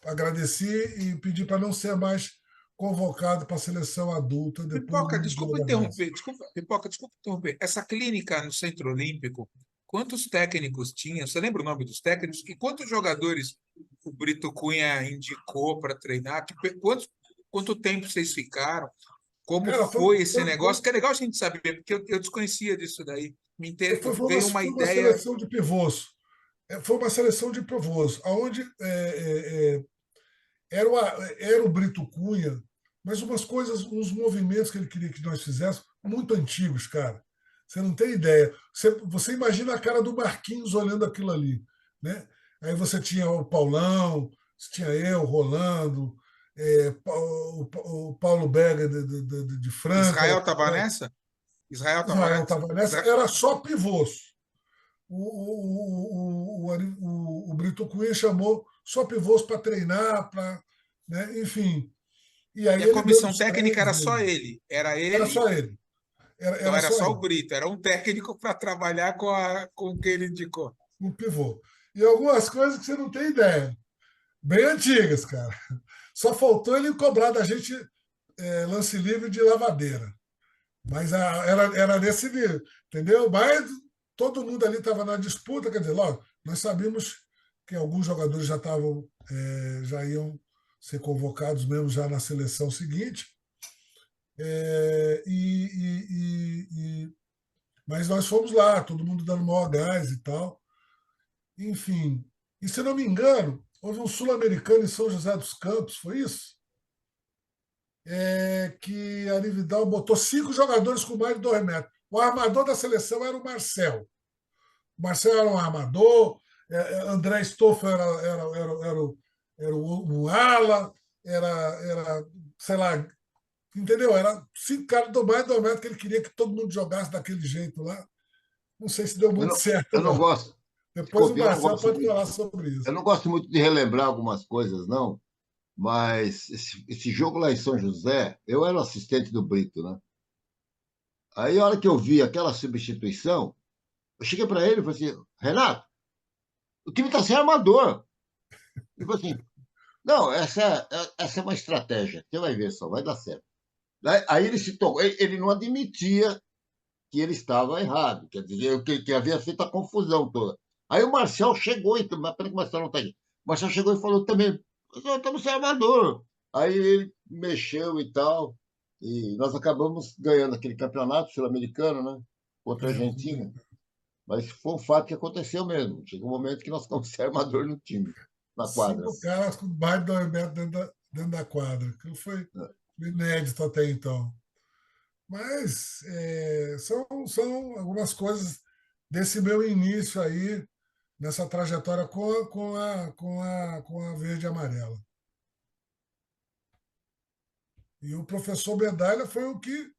agradecer e pedi para não ser mais convocado para a seleção adulta depois Pipoca, do desculpa Mundial da Grécia. interromper, Pipoca, desculpa interromper. Essa clínica no Centro Olímpico, quantos técnicos tinha? Você lembra o nome dos técnicos? E quantos jogadores o Brito Cunha indicou para treinar? Quanto tempo vocês ficaram? Como Cara, foi esse negócio? Que é legal a gente saber, porque eu desconhecia disso daí. Veio uma foi uma ideia. seleção de pivôs. Foi uma seleção de pivôs, onde era o Brito Cunha, mas umas coisas, uns movimentos que ele queria que nós fizéssemos, muito antigos, cara. Você não tem ideia. Você imagina a cara do Marquinhos olhando aquilo ali, né? Aí você tinha o Paulão, você tinha eu, Rolando, o Paulo Berger de Franca. Israel estava nessa? Israel estava nessa. Era só pivôs. O Brito Cunha chamou só pivôs para treinar, né? Enfim. E a comissão técnica era só ele? Era ele? Era só ele. Então era só o Brito, era um técnico para trabalhar com o que ele indicou. Um pivô. E algumas coisas que você não tem ideia. Bem antigas, cara. Só faltou ele cobrar da gente lance livre de lavadeira. Mas era nesse nível, entendeu? Mas todo mundo ali estava na disputa, quer dizer, logo, nós sabíamos que alguns jogadores já iam ser convocados mesmo já na seleção seguinte. Mas nós fomos lá, todo mundo dando maior gás e tal. Enfim. E se não me engano, houve um sul-americano em São José dos Campos, foi isso? Que a Arividal botou 5 jogadores com mais de 2 metros. O armador da seleção era o Marcel. O Marcel era um armador, André Stoffel era um ala, era, sei lá, entendeu? Era 5 caras de mais de 2 metros que ele queria que todo mundo jogasse daquele jeito lá. Não sei se deu muito certo. Eu não gosto. Depois o Marcel pode falar sobre isso. Eu não gosto muito de relembrar algumas coisas, não, Mas esse jogo lá em São José, eu era o assistente do Brito, né? Aí, a hora que eu vi aquela substituição, eu cheguei para ele e falei assim: Renato, o time está sem armador. Ele falou assim: não, essa é uma estratégia. Você vai ver só, vai dar certo. Aí ele se tocou, ele não admitia que ele estava errado, quer dizer, que havia feito a confusão toda. Aí o Marcel chegou, mas peraí que o Marcel não está aqui. O Marcel chegou e falou também: nós estamos sem armador. Aí ele mexeu e tal, e nós acabamos ganhando aquele campeonato sul-americano, né? Contra a Argentina. Mas foi um fato que aconteceu mesmo. Chegou um momento que nós ficamos sem armador no time, na quadra. 5 caras com mais de 2 metros dentro da quadra. Aquilo foi inédito até então. Mas são algumas coisas desse meu início aí, nessa trajetória com a verde e amarela. E o professor Medalha foi o que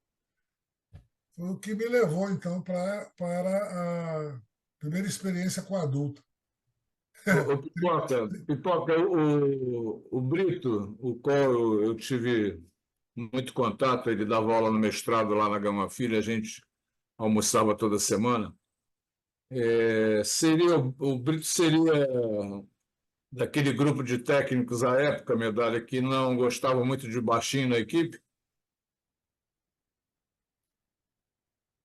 me levou, então, para a primeira experiência com adulto. Ô, Pipoca, o Brito, o qual eu tive muito contato, ele dava aula no mestrado lá na Gama Filho, a gente almoçava toda semana. O Brito seria daquele grupo de técnicos à época, Medalha, que não gostava muito de baixinho na equipe?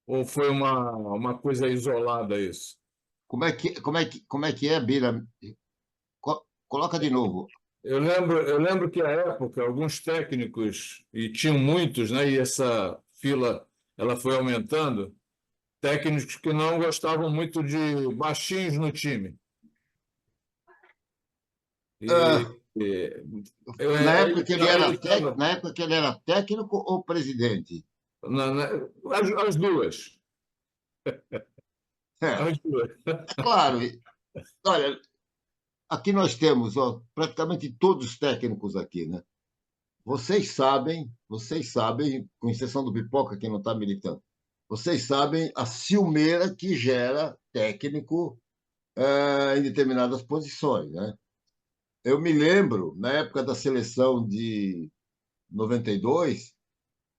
Ou foi uma coisa isolada isso? Como é que é, Bira? Coloca de novo. Eu lembro que à época alguns técnicos, e tinham muitos, né, e essa fila ela foi aumentando, técnicos que não gostavam muito de baixinhos no time. Ah, E na ele época que ele era, estava na época que ele era técnico ou presidente? as duas. É, As duas. claro. Olha, aqui nós temos, ó, praticamente todos os técnicos aqui, né? Vocês sabem, com exceção do Pipoca, que não está militando, vocês sabem a ciumeira que gera técnico em determinadas posições, né? Eu me lembro, na época da seleção de 92,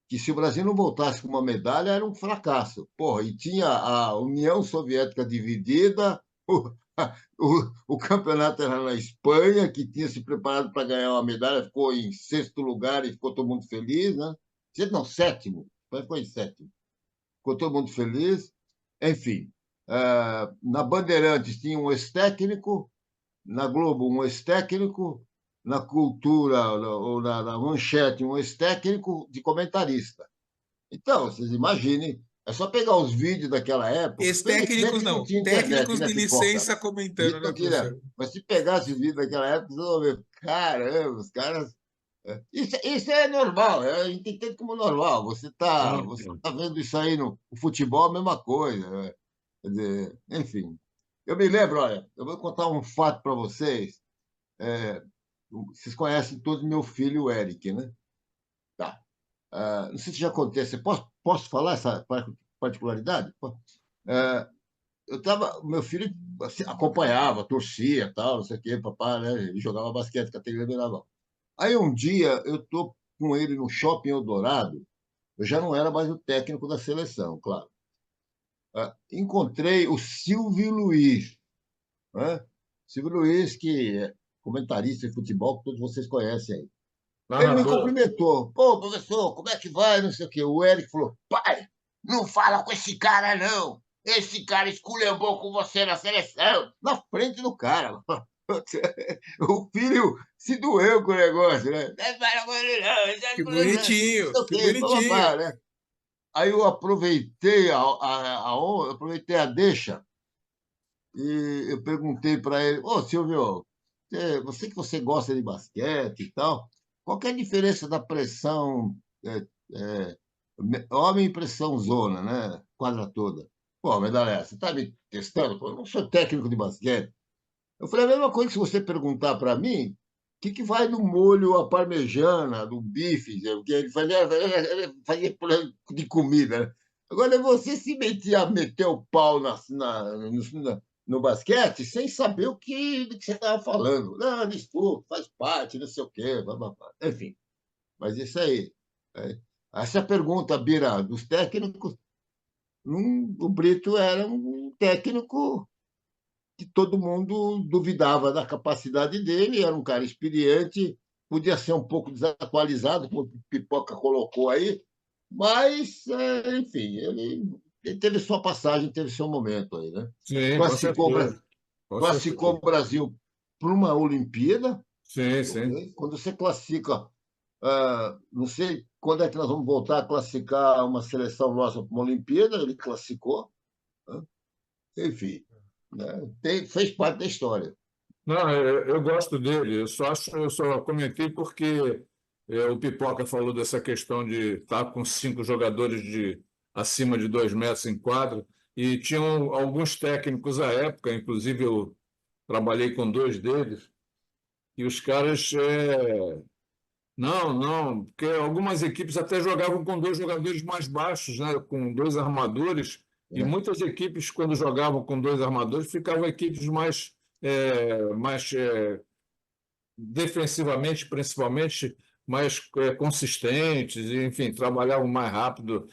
que se o Brasil não voltasse com uma medalha, era um fracasso. Porra, e tinha a União Soviética dividida, o campeonato era na Espanha, que tinha se preparado para ganhar uma medalha, ficou em sexto lugar e ficou todo mundo feliz, né? Não, sétimo. A Espanha ficou em sétimo. Ficou todo mundo feliz. Enfim, na Bandeirantes tinha um ex-técnico, na Globo um ex-técnico, na Cultura ou na Manchete um ex-técnico de comentarista. Então, vocês imaginem, é só pegar os vídeos daquela época. Ex-técnicos Felizmente não não, tinha internet, técnicos né, de Pipoca? licença comentando, Felizmente né, não tinha. professor? Mas se pegasse os vídeos daquela época, vocês vão ver, caramba, os caras. Isso é normal, a gente entende como normal. Você tá vendo isso aí no futebol, a mesma coisa, né? Quer dizer, enfim. Eu me lembro, olha, eu vou contar um fato para vocês. É, vocês conhecem todos meu filho, o Eric, né? Tá. Não sei se já acontece. Posso falar essa particularidade? Meu filho assim, acompanhava, torcia, tal, não sei o quê, papai, né? Ele jogava basquete, categoria naval. Aí um dia eu tô com ele no Shopping Eldorado, eu já não era mais o técnico da seleção, claro. Encontrei o Silvio Luiz, né? Silvio Luiz, que é comentarista de futebol, que todos vocês conhecem aí. Ele me Narrador. cumprimentou. Pô, professor, como é que vai? Não sei o quê. O Eric falou: pai, não fala com esse cara, não. Esse cara esculhambou com você na seleção, na frente do cara. O filho se doeu com o negócio, né? Não fala com ele, não. Que Não bonitinho, sei o que quê, bonitinho. papapá, né? Aí eu aproveitei aproveitei a deixa e eu perguntei para ele: ô, Silvio, você gosta de basquete e tal, qual que é a diferença da pressão é, homem e pressão zona, né? Quadra toda. Pô, Medalha, você está me testando? Pô, eu não sou técnico de basquete. Eu falei a mesma coisa que se você perguntar para mim, o que vai no molho à parmegiana, do bife, que ele fazia de comida, né? Agora você se meter o pau no basquete sem saber do que você estava falando. Não, isso faz parte, não sei o quê, blá, blá, blá. Enfim, mas isso aí. Essa pergunta, Bira, dos técnicos, o Brito era um técnico que todo mundo duvidava da capacidade dele, era um cara experiente, podia ser um pouco desatualizado, como o Pipoca colocou aí, mas, enfim, ele teve sua passagem, teve seu momento aí, né? Sim, com Classificou, certeza. Com classificou certeza. o Brasil para uma Olimpíada. Sim, sim. Ok? Quando você classifica, não sei quando é que nós vamos voltar a classificar uma seleção nossa para uma Olimpíada, ele classificou, né? Enfim, né? Fez parte da história. Não, eu gosto dele. Eu só comentei porque o Pipoca falou dessa questão de estar com 5 jogadores de acima de 2 metros em quadra, e tinham alguns técnicos à época, inclusive eu trabalhei com 2 deles, e os caras não, porque algumas equipes até jogavam com 2 jogadores mais baixos, né, com 2 armadores, e Né? muitas equipes, quando jogavam com 2 armadores, ficavam equipes mais defensivamente, principalmente, mais consistentes, e, enfim, trabalhavam mais rápido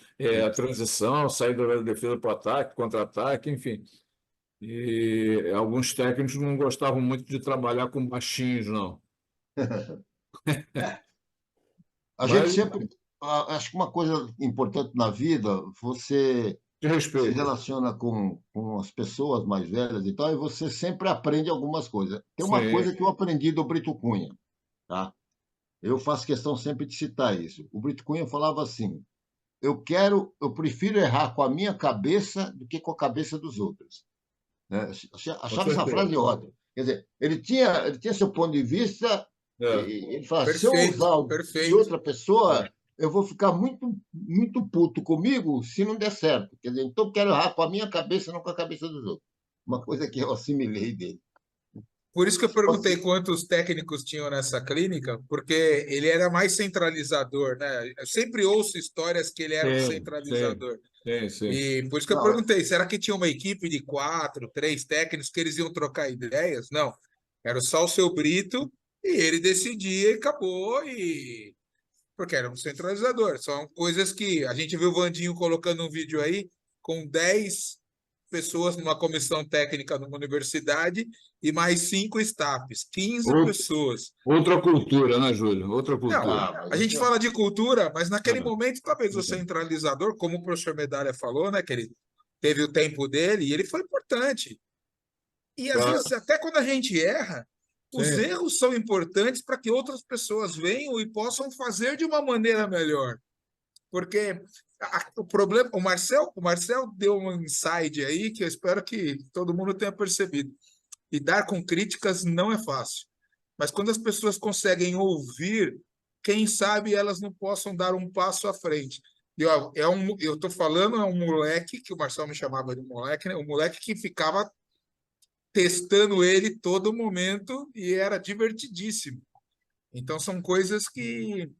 a transição, saída da defesa para o ataque, contra-ataque, enfim. E alguns técnicos não gostavam muito de trabalhar com baixinhos, não. A gente Mas, sempre. Acho que uma coisa importante na vida, você de se respeito. relaciona com as pessoas mais velhas e tal, e você sempre aprende algumas coisas. Tem uma Sim, coisa que eu aprendi do Brito Cunha, tá? Eu faço questão sempre de citar isso. O Brito Cunha falava assim: eu prefiro errar com a minha cabeça do que com a cabeça dos outros. Né? com Achava essa certeza. frase ótima. Quer dizer, ele tinha seu ponto de vista, É, e ele fala: se eu Perfeito, usar o de perfeito. outra pessoa, eu vou ficar muito, muito puto comigo se não der certo. Quer dizer, então eu quero errar com a minha cabeça, não com a cabeça dos outros. Uma coisa que eu assimilei dele. Por isso que eu perguntei Você- quantos técnicos tinham nessa clínica, porque ele era mais centralizador, né? Eu sempre ouço histórias que ele era um sim, sim, centralizador. sim, sim. E por isso que eu Não, perguntei, será que tinha uma equipe de 4, 3 técnicos que eles iam trocar ideias? Não, era só o seu Brito e ele decidia e acabou, e porque era um centralizador. São coisas que a gente viu o Vandinho colocando um vídeo aí com 10 pessoas numa comissão técnica numa universidade e mais 5 staffs, 15 Ou- pessoas. Outra cultura, né, Júlio? Outra Não, cultura. a mas gente isso fala de cultura, mas naquele É, momento, talvez o é. centralizador, como o professor Medalha falou, né, que ele teve o tempo dele e ele foi importante. E às Claro, vezes, até quando a gente erra, os sim, erros são importantes para que outras pessoas venham e possam fazer de uma maneira melhor. Porque o problema, o Marcel deu um insight aí que eu espero que todo mundo tenha percebido. Lidar com críticas não é fácil. Mas quando as pessoas conseguem ouvir, quem sabe elas não possam dar um passo à frente. E, ó, eu estou falando, é um moleque, que o Marcel me chamava de moleque, né? Um moleque que ficava testando ele todo momento e era divertidíssimo. Então são coisas que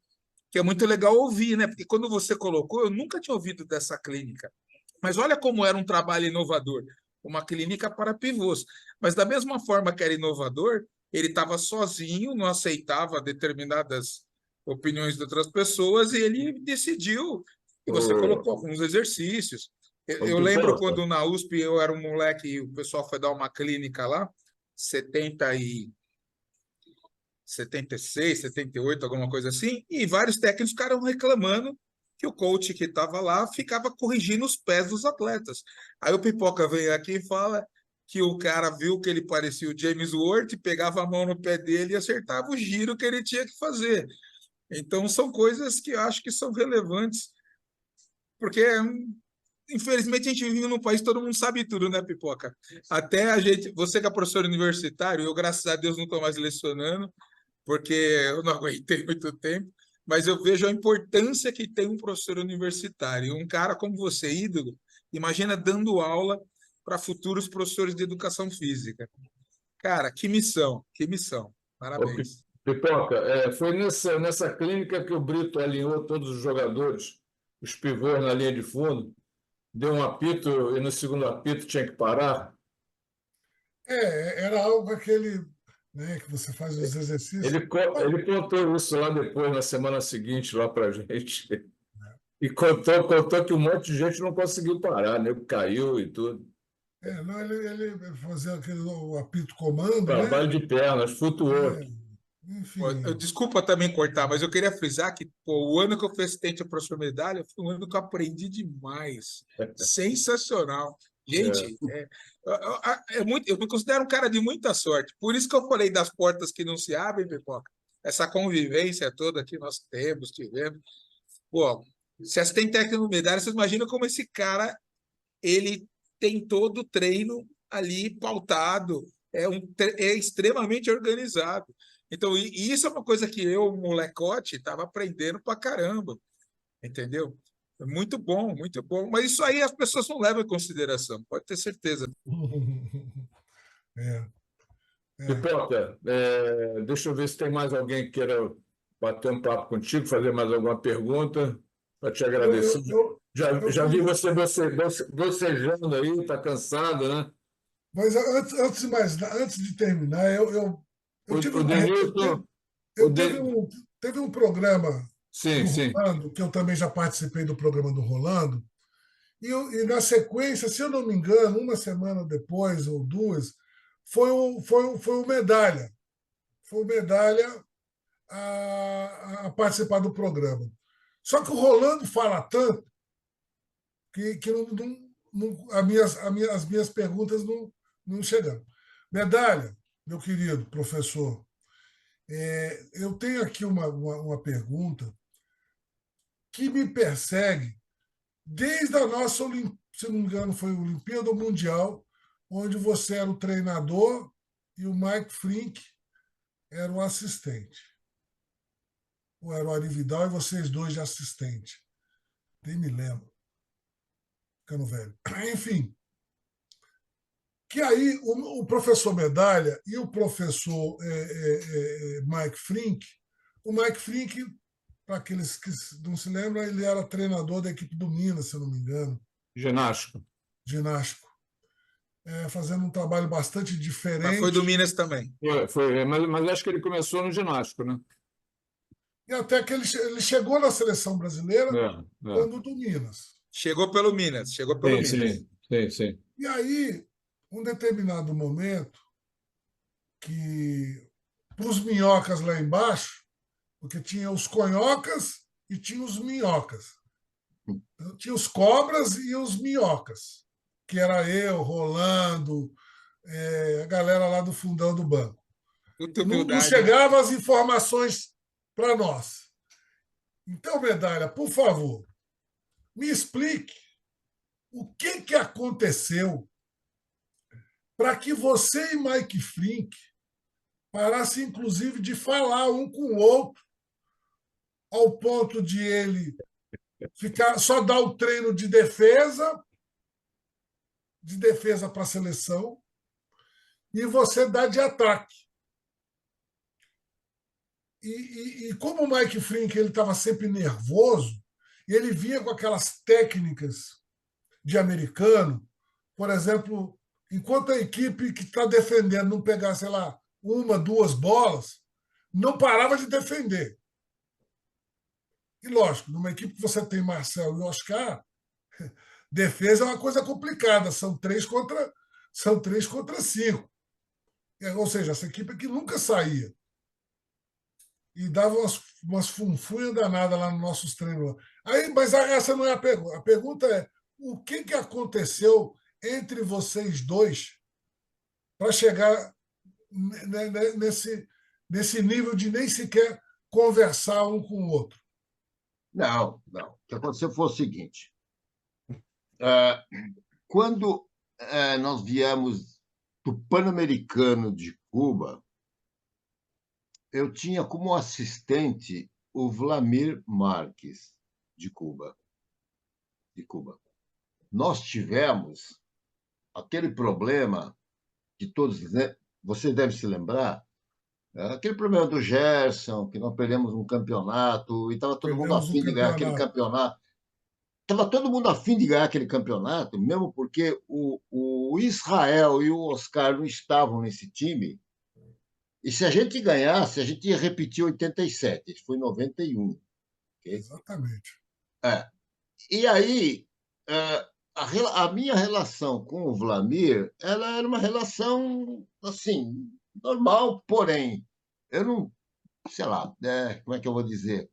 é muito legal ouvir, né? Porque quando você colocou, eu nunca tinha ouvido dessa clínica. Mas olha como era um trabalho inovador, uma clínica para pivôs. Mas da mesma forma que era inovador, ele estava sozinho, não aceitava determinadas opiniões de outras pessoas e ele decidiu. E você o, colocou alguns exercícios. Eu lembro Pipoca. quando na USP eu era um moleque e o pessoal foi dar uma clínica lá, 70 e 76, 78, alguma coisa assim, e vários técnicos ficaram reclamando que o coach que estava lá ficava corrigindo os pés dos atletas. Aí o Pipoca veio aqui e fala que o cara viu que ele parecia o James Ward, pegava a mão no pé dele e acertava o giro que ele tinha que fazer. Então são coisas que eu acho que são relevantes, porque infelizmente a gente vive num país que todo mundo sabe tudo, né, Pipoca? Até a gente, você que é professor universitário, eu graças a Deus não estou mais lecionando, porque eu não aguentei muito tempo, mas eu vejo a importância que tem um professor universitário. Um cara como você, ídolo, imagina dando aula para futuros professores de educação física. Cara, que missão, que missão. Parabéns. Pipoca, foi nessa clínica que o Brito alinhou todos os jogadores, os pivôs na linha de fundo, deu um apito e no segundo apito tinha que parar. Era algo aquele, né, que você faz os exercícios. Ele contou isso lá depois, na semana seguinte, lá para a gente. E contou que um monte de gente não conseguiu parar, né? Caiu e tudo. Não, ele fazia o apito comando, né? Trabalho de pernas, footwork. Enfim. Desculpa também cortar, mas eu queria frisar que o ano que eu fiz assistente ao professor Medalha foi um ano que eu aprendi demais. Sensacional. Gente, eu me considero um cara de muita sorte. Por isso que eu falei das portas que não se abrem, Pipoca. Essa convivência toda que nós tivemos. Pô, se assistente técnico Medalha, vocês imaginam como esse cara ele tem todo o treino ali pautado, é extremamente organizado. Então, isso é uma coisa que eu, molecote, estava aprendendo pra caramba, entendeu? Muito bom, muito bom. Mas isso aí as pessoas não levam em consideração, pode ter certeza. Pipoca, deixa eu ver se tem mais alguém que queira bater um papo contigo, fazer mais alguma pergunta, para te agradecer. Já vi você bocejando aí, está cansado, né? Mas antes de terminar, teve um programa sim, sim. Rolando, que eu também já participei do programa do Rolando, e na sequência, se eu não me engano, uma semana depois ou duas, foi o Medalha. Foi o Medalha a participar do programa. Só que o Rolando fala tanto que as minhas perguntas não chegaram. Medalha, meu querido professor, eu tenho aqui uma pergunta que me persegue desde a nossa Olimpíada, se não me engano, foi a Olimpíada Mundial, onde você era o treinador e o Mike Frink era o assistente. Ou era o Ari Vidal e vocês dois de assistente. Nem me lembro. Ficando velho. Enfim. Que aí o professor Medalha e o professor Mike Frink, o Mike Frink, para aqueles que não se lembram, ele era treinador da equipe do Minas, se eu não me engano. Ginástico. Fazendo um trabalho bastante diferente. Mas foi do Minas também. Mas acho que ele começou no ginástico, né? E até que ele chegou na seleção brasileira quando do Minas. Chegou pelo Minas. Sim. E aí, um determinado momento, que para os minhocas lá embaixo, porque tinha os conhocas e tinha os minhocas. Então, tinha os cobras e os minhocas, que era eu, Rolando, a galera lá do fundão do banco. Não chegavam as informações para nós. Então, Medalha, por favor, me explique o que aconteceu para que você e Mike Frink parassem, inclusive, de falar um com o outro, ao ponto de ele só dar o treino de defesa para a seleção, e você dar de ataque. E como o Mike Frink estava sempre nervoso, ele vinha com aquelas técnicas de americano, por exemplo, enquanto a equipe que está defendendo não pegar, sei lá, uma, duas bolas, não parava de defender. E, lógico, numa equipe que você tem Marcel e Oscar, defesa é uma coisa complicada, são 3 contra 5. Ou seja, essa equipe que nunca saía. E dava umas funfunhas danadas lá nos nossos treinos. Mas essa não é a pergunta. A pergunta é: o que aconteceu entre vocês dois para chegar nesse nível de nem sequer conversar um com o outro? Não. O que aconteceu foi o seguinte. Quando nós viemos do Pan-Americano de Cuba, eu tinha como assistente o Vladimir Marques, de Cuba. Nós tivemos aquele problema que todos, né, vocês devem se lembrar, aquele problema do Gerson, que nós perdemos um campeonato e estava todo mundo afim de ganhar aquele campeonato. estava todo mundo afim de ganhar aquele campeonato, mesmo porque o Israel e o Oscar não estavam nesse time. E se a gente ganhasse, a gente ia repetir 87. Isso foi em 91. Okay? Exatamente. E aí, a minha relação com o Vlamir, ela era uma relação, assim, normal, porém, eu não, sei lá, como é que eu vou dizer?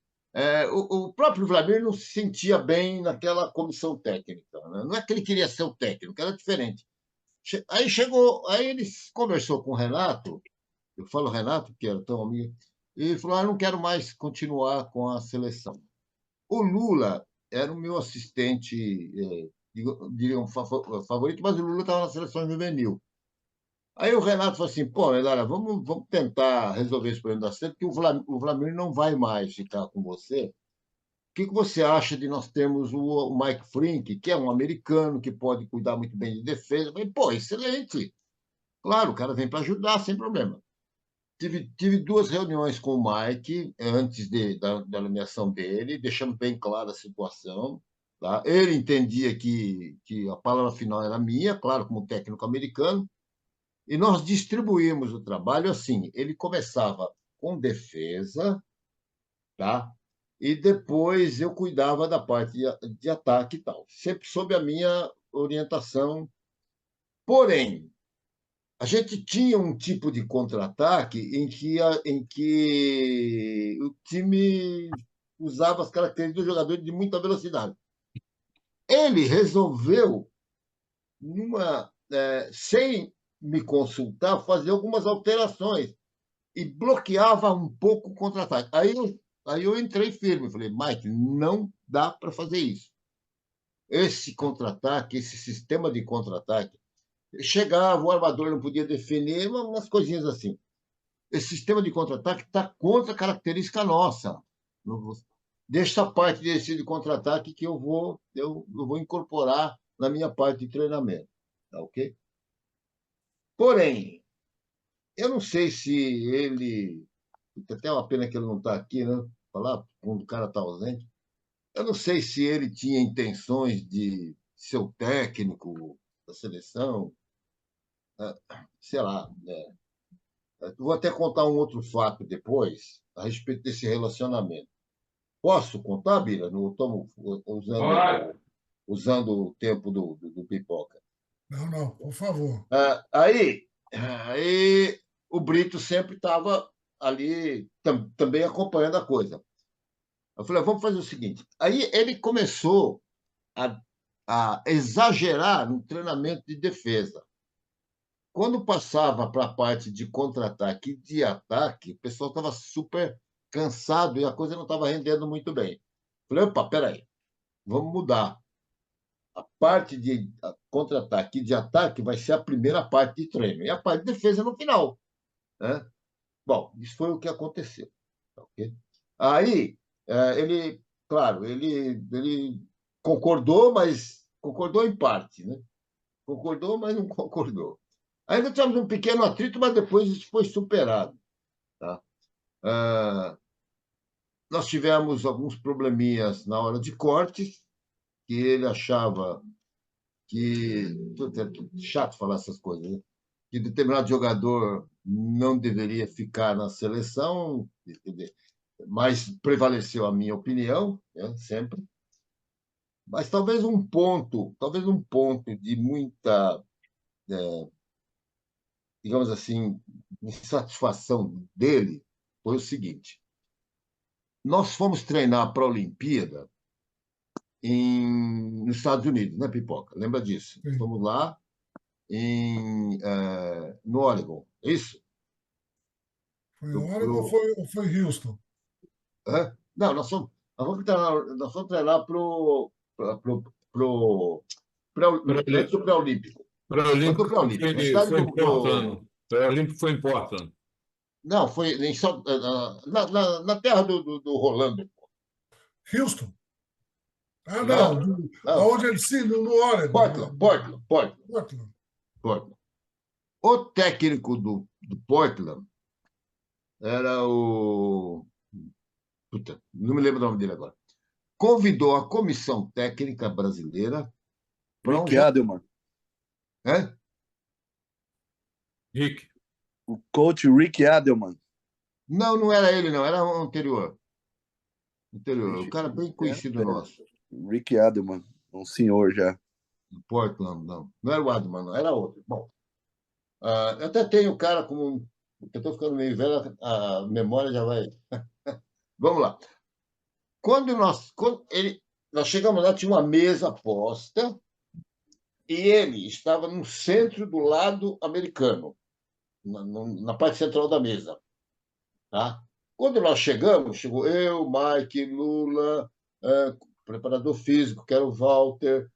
O próprio Vlamir não se sentia bem naquela comissão técnica, né? Não é que ele queria ser o técnico, era diferente. Aí chegou, aí ele conversou com o Renato, eu falo Renato, que era tão amigo, e ele falou: não quero mais continuar com a seleção. O Lula era o meu assistente, diria favorito, mas o Lula estava na seleção juvenil. Aí o Renato falou assim: pô, Medalha, vamos tentar resolver esse problema da seleção, porque o Vlamir não vai mais ficar com você. O que você acha de nós termos o Mike Frink, que é um americano, que pode cuidar muito bem de defesa? Eu falei: pô, excelente. Claro, o cara vem para ajudar, sem problema. Tive duas reuniões com o Mike antes da nomeação dele, deixando bem clara a situação. Tá? Ele entendia que a palavra final era minha, claro, como técnico americano, e nós distribuímos o trabalho assim. Ele começava com defesa, tá? E depois eu cuidava da parte de ataque e tal, sempre sob a minha orientação. Porém, a gente tinha um tipo de contra-ataque em que o time usava as características do jogador de muita velocidade. Ele resolveu, sem me consultar, fazer algumas alterações e bloqueava um pouco o contra-ataque. Aí eu entrei firme, falei: Mike, não dá para fazer isso. Esse contra-ataque, esse sistema de contra-ataque, chegava, o armador não podia defender, umas coisinhas assim. Esse sistema de contra-ataque está contra a característica nossa. Deixa essa parte de contra-ataque que eu vou incorporar na minha parte de treinamento. Tá, ok? Porém, eu não sei se ele. Até uma pena que ele não está aqui, né? Falar quando o cara está ausente. Eu não sei se ele tinha intenções de ser o técnico da seleção, sei lá, né? Vou até contar um outro fato depois a respeito desse relacionamento. Posso contar, Bira? Não estamos usando o tempo do Pipoca. Não, por favor. Aí o Brito sempre estava ali também acompanhando a coisa. Eu falei: vamos fazer o seguinte. Aí ele começou a exagerar no treinamento de defesa. Quando passava para a parte de contra-ataque e de ataque, o pessoal estava super cansado e a coisa não estava rendendo muito bem. Falei: opa, peraí, vamos mudar. A parte de contra-ataque e de ataque vai ser a primeira parte de treino, e a parte de defesa no final. Né? Bom, isso foi o que aconteceu. Okay? Aí, ele, claro, ele concordou, mas concordou em parte. Né? Concordou, mas não concordou. Ainda tivemos um pequeno atrito, mas depois isso foi superado. Tá? Nós tivemos alguns probleminhas na hora de cortes, que ele achava que. É chato falar essas coisas, né? Que determinado jogador não deveria ficar na seleção, mas prevaleceu a minha opinião, né, sempre. Mas talvez um ponto de muita, digamos assim, insatisfação dele foi o seguinte: nós fomos treinar para a Olimpíada nos Estados Unidos, né, Pipoca? Lembra disso? Sim. Fomos lá no Oregon, é isso? Foi Oregon ou foi Houston? Não, nós fomos treinar antes do pré-olímpico. Foi do pré-olímpico. Na cidade foi em Portland. O pré-olímpico foi em Portland. Não, foi na terra do Rolando. Houston. Não. Aonde ele se no Oregon. Portland. O técnico do Portland era o... Puta, não me lembro o nome dele agora. convidou a comissão técnica brasileira para Rick Adelman. É? Rick. O coach Rick Adelman. Não, não era ele, não, era o anterior. O cara bem conhecido nosso. Rick Adelman, um senhor já. Portland, não. Não era o Adman, não, era outro. Bom, eu até tenho o cara como. Porque eu estou ficando meio velho, a memória já vai. Vamos lá. Nós chegamos lá, tinha uma mesa posta e ele estava no centro do lado americano, na parte central da mesa. Tá? Quando nós chegamos, chegou eu, Mike, Lula, preparador físico, que era o Walter,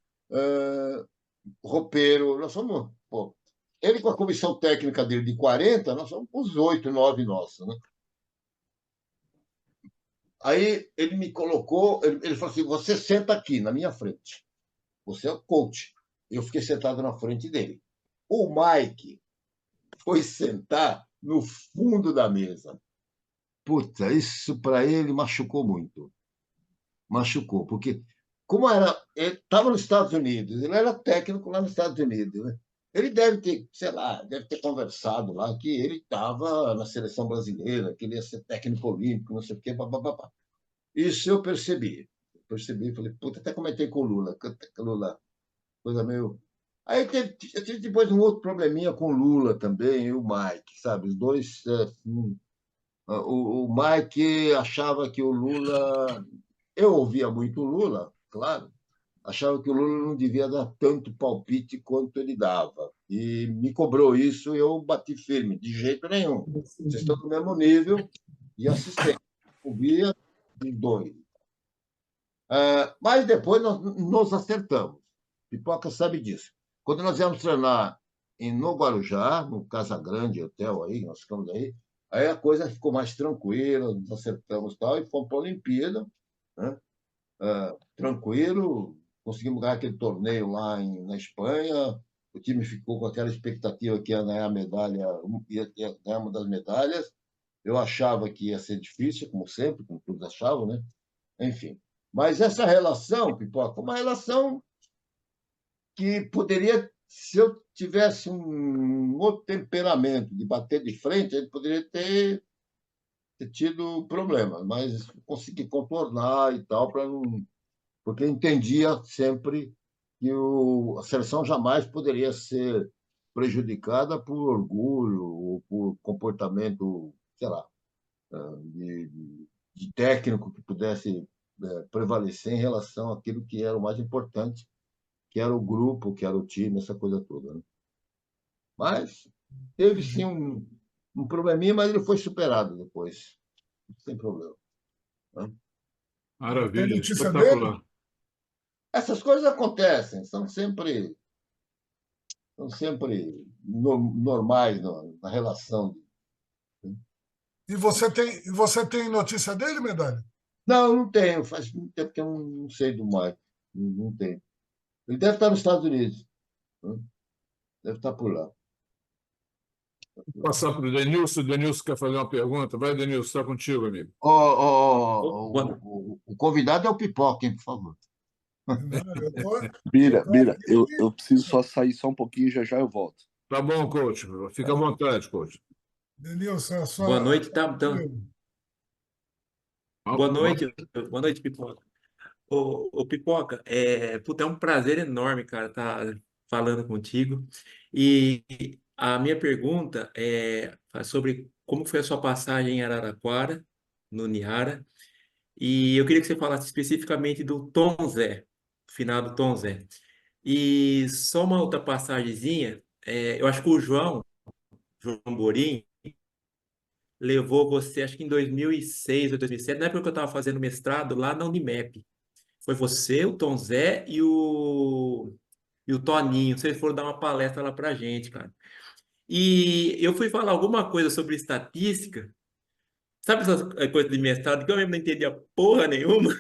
roupeiro, nós somos. Pô, ele com a comissão técnica dele de 40, nós somos uns 8, 9 nossos. Né? Aí ele me colocou, ele falou assim: você senta aqui na minha frente. Você é o coach. Eu fiquei sentado na frente dele. O Mike foi sentar no fundo da mesa. Puta, isso para ele machucou muito. Machucou, porque como ele estava nos Estados Unidos, ele era técnico lá nos Estados Unidos, né? Ele deve ter, sei lá, deve ter conversado lá que ele estava na seleção brasileira, que ele ia ser técnico olímpico, não sei o quê, papapá. Isso eu percebi. Falei, puta, até comentei com o Lula, coisa meio. Aí eu tive depois um outro probleminha com o Lula também, e o Mike, sabe? Os dois. O Mike achava que o Lula. Eu ouvia muito o Lula, claro, achava que o Lula não devia dar tanto palpite quanto ele dava. E me cobrou isso e eu bati firme, de jeito nenhum. Vocês estão no mesmo nível e assistente. Ouvia os dois. Mas depois nós nos acertamos. Pipoca sabe disso. Quando nós íamos treinar no Guarujá, no Casa Grande Hotel, aí, nós ficamos aí a coisa ficou mais tranquila, nos acertamos e tal, e fomos para a Olimpíada, né? Tranquilo, conseguimos ganhar aquele torneio lá na Espanha, o time ficou com aquela expectativa que ia ganhar a medalha, ia ganhar uma das medalhas. Eu achava que ia ser difícil, como sempre, como todos achavam, né? Enfim. Mas essa relação, Pipoca, uma relação que poderia, se eu tivesse um outro temperamento de bater de frente, ele poderia ter tido problemas, mas consegui contornar e tal, para não. Porque eu entendia sempre que a seleção jamais poderia ser prejudicada por orgulho ou por comportamento, sei lá, de técnico que pudesse prevalecer em relação àquilo que era o mais importante, que era o grupo, que era o time, essa coisa toda. Né? Mas teve sim um probleminha, mas ele foi superado depois, sem problema. Né? Maravilha, Tem notícia espetacular. dele? Essas coisas acontecem, são sempre normais na relação. E você tem notícia dele, Medalha? Não tenho. Faz muito tempo que eu não sei do Mike. Não tenho. Ele deve estar nos Estados Unidos. Né? Deve estar por lá. Vou passar para o Denilson. O Denilson quer fazer uma pergunta. Vai, Denilson, está contigo, amigo. O convidado é o Pipoca, hein, por favor. Bira, eu preciso só sair só um pouquinho, já eu volto. Tá bom, coach. Fica à vontade, coach. Denilson, Boa noite, Boa noite, Pipoca. Ô, Pipoca, puta, é um prazer enorme, cara, estar falando contigo. E a minha pergunta é sobre como foi a sua passagem em Araraquara, no Niara. E eu queria que você falasse especificamente do Tom Zé, final do Tom Zé. E só uma outra passagenzinha, eu acho que o João Borim, levou você, acho que em 2006 ou 2007, na época que eu estava fazendo mestrado lá na Unimep. Foi você, o Tom Zé e o Toninho. Vocês foram dar uma palestra lá pra gente, cara. E eu fui falar alguma coisa sobre estatística. Sabe essas coisas de mestrado que eu mesmo não entendia porra nenhuma?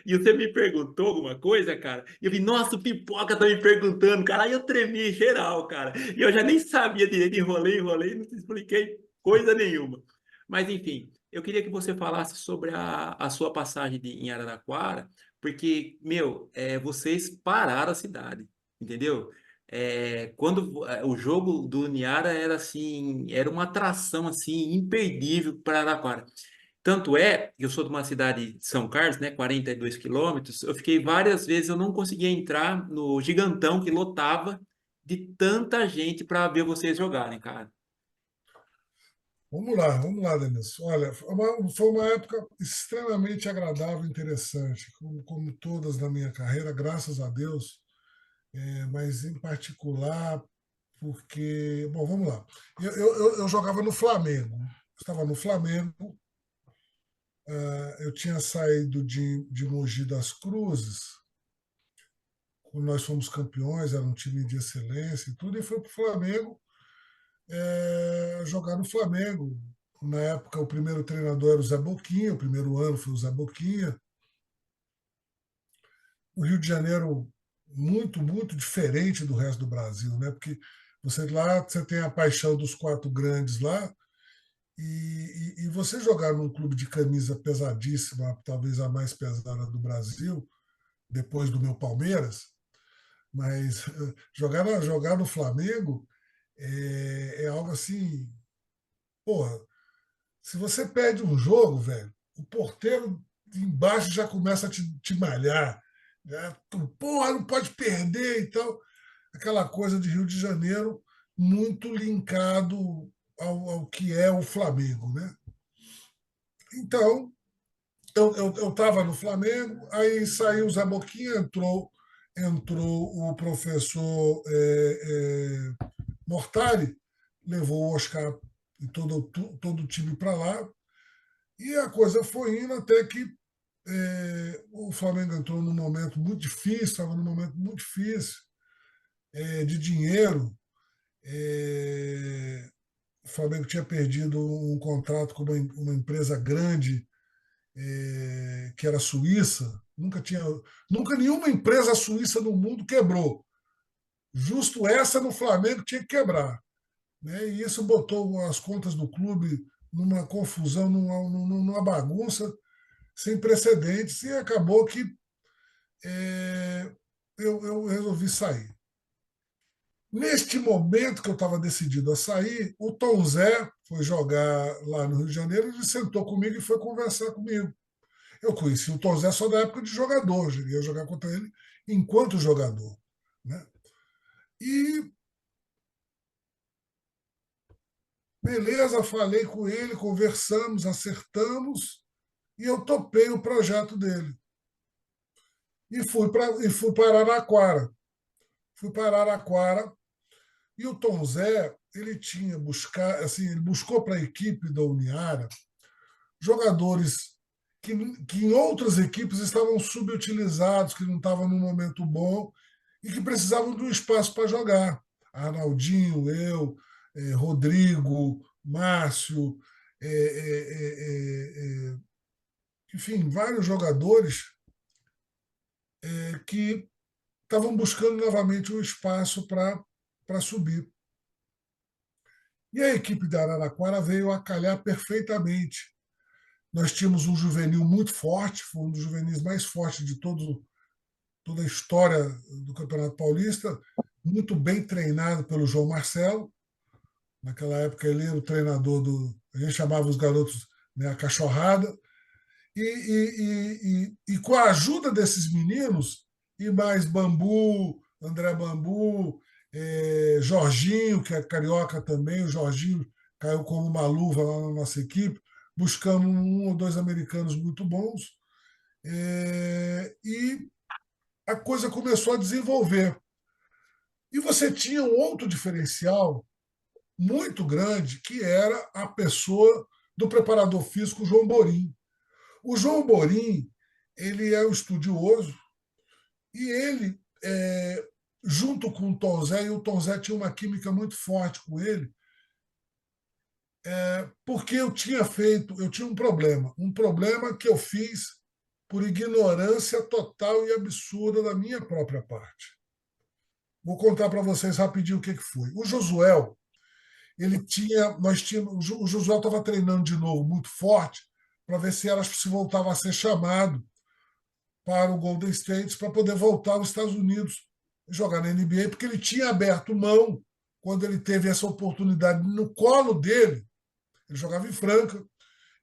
E você me perguntou alguma coisa, cara? E eu vi, nossa, o Pipoca tá me perguntando, cara. Aí eu tremi geral, cara. E eu já nem sabia direito, enrolei, não te expliquei coisa nenhuma. Mas, enfim, eu queria que você falasse sobre a sua passagem em Araraquara, porque, meu, vocês pararam a cidade, entendeu? Quando o jogo do Uniara era assim, era uma atração assim imperdível para Araraquara. Tanto é que eu sou de uma cidade de São Carlos, né, 42 quilômetros. Eu fiquei várias vezes, eu não conseguia entrar no Gigantão que lotava de tanta gente para ver vocês jogarem, cara. Vamos lá, Denilson. Olha, foi uma época extremamente agradável, interessante, como todas na minha carreira, graças a Deus, mas em particular porque, bom, vamos lá. Eu jogava no Flamengo, estava no Flamengo, eu tinha saído de Mogi das Cruzes, quando nós fomos campeões, era um time de excelência e tudo, e fui para o Flamengo jogar no Flamengo. Na época, o primeiro treinador era o Zé Boquinha, o primeiro ano foi o Zé Boquinha. O Rio de Janeiro muito, muito diferente do resto do Brasil, né? Porque você tem a paixão dos quatro grandes lá, e você jogar num clube de camisa pesadíssima, talvez a mais pesada do Brasil, depois do meu Palmeiras, mas jogar no Flamengo é algo assim. Porra, se você perde um jogo, velho, o porteiro de embaixo já começa a te malhar. Né? Porra, não pode perder e tal. Aquela coisa de Rio de Janeiro muito linkado ao que é o Flamengo. Né? Então, eu estava no Flamengo, aí saiu o Zé Boquinha, entrou o professor Mortari, levou o Oscar e todo o time para lá, e a coisa foi indo até que o Flamengo entrou num momento muito difícil, estava num momento muito difícil de dinheiro. O Flamengo tinha perdido um contrato com uma empresa grande que era suíça. Nunca nenhuma empresa suíça no mundo quebrou. Justo essa no Flamengo tinha que quebrar. Né? E isso botou as contas do clube numa confusão, numa bagunça sem precedentes, e acabou que eu resolvi sair. Neste momento que eu estava decidido a sair, o Tom Zé foi jogar lá no Rio de Janeiro, ele sentou comigo e foi conversar comigo. Eu conheci o Tom Zé só da época de jogador, eu ia jogar contra ele enquanto jogador. Né? E beleza, falei com ele, conversamos, acertamos, e eu topei o projeto dele. E fui para Araraquara. Fui para Araraquara, e o Tom Zé, ele ele buscou para a equipe da Uniara jogadores que em outras equipes estavam subutilizados, que não estavam num momento bom e que precisavam de um espaço para jogar. Arnaldinho, eu, Rodrigo, Márcio, enfim, vários jogadores que estavam buscando novamente um espaço para subir. E a equipe da Araraquara veio a calhar perfeitamente. Nós tínhamos um juvenil muito forte, foi um dos juvenis mais fortes de toda a história do Campeonato Paulista, muito bem treinado pelo João Marcelo. Naquela época ele era o treinador a gente chamava os garotos, né, a cachorrada. E com a ajuda desses meninos, e mais Bambu, André Bambu, Jorginho, que é carioca também, o Jorginho caiu como uma luva lá na nossa equipe, buscamos um ou dois americanos muito bons, e a coisa começou a desenvolver. E você tinha um outro diferencial muito grande, que era a pessoa do preparador físico João Borim. O João Borim, ele é um estudioso, e ele, junto com o Tom Zé, e o Tom Zé tinha uma química muito forte com ele, porque eu tinha um problema que eu fiz por ignorância total e absurda da minha própria parte. Vou contar para vocês rapidinho o que foi. O Josué, o Josué estava treinando de novo muito forte, para ver se voltava a ser chamado para o Golden State para poder voltar aos Estados Unidos e jogar na NBA, porque ele tinha aberto mão quando ele teve essa oportunidade no colo dele. Ele jogava em Franca,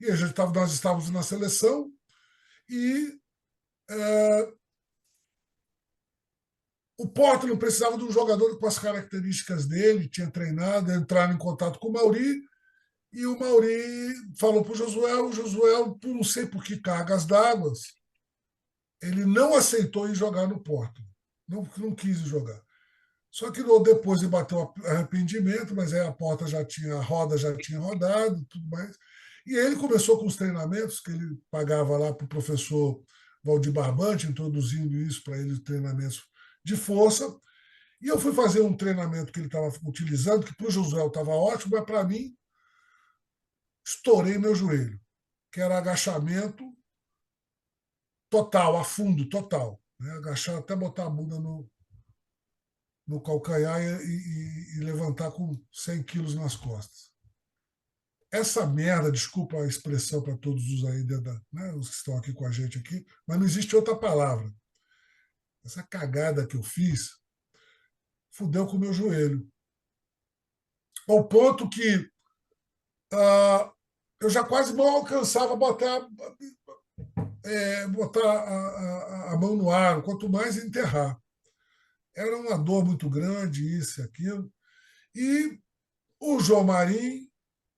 e nós estávamos na seleção, e o Portland precisava de um jogador com as características dele, tinha treinado, entraram em contato com o Mauri, e o Mauri falou para o Josué, por não sei por que cargas d'água, ele não aceitou ir jogar no Portland, não quis jogar. Só que depois ele bateu arrependimento, mas aí a roda já tinha rodado e tudo mais. E ele começou com os treinamentos que ele pagava lá para o professor Valdir Barbante, introduzindo isso para ele, treinamentos de força. E eu fui fazer um treinamento que ele estava utilizando, que para o Josué estava ótimo, mas para mim, estourei meu joelho, que era agachamento total, a fundo, total. Né? Agachar até botar a bunda no calcanhar e levantar com 100 quilos nas costas. Essa merda, desculpa a expressão para todos os aí, os que estão aqui com a gente aqui, mas não existe outra palavra. Essa cagada que eu fiz fudeu com o meu joelho. Ao ponto que eu já quase não alcançava botar a mão no ar, quanto mais enterrar. Era uma dor muito grande, isso e aquilo. E o João Marim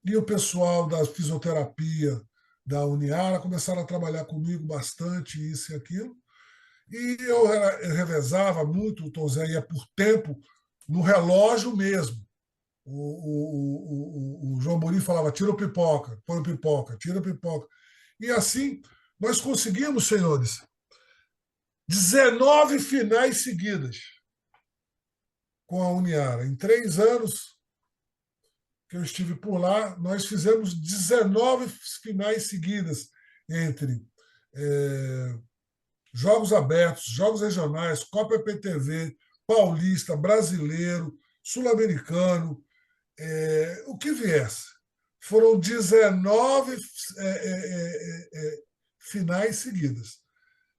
e o pessoal da fisioterapia da Uniara começaram a trabalhar comigo bastante, isso e aquilo. E eu revezava muito, o Tom Zé ia por tempo, no relógio mesmo. O João Marim falava, tira o pipoca, põe o pipoca, tira o pipoca. E assim, nós conseguimos, senhores, 19 finais seguidas com a Uniara. Em 3 anos que eu estive por lá, nós fizemos 19 finais seguidas entre jogos abertos, jogos regionais, Copa EPTV, Paulista, Brasileiro, Sul-Americano, o que viesse. Foram 19 finais seguidas.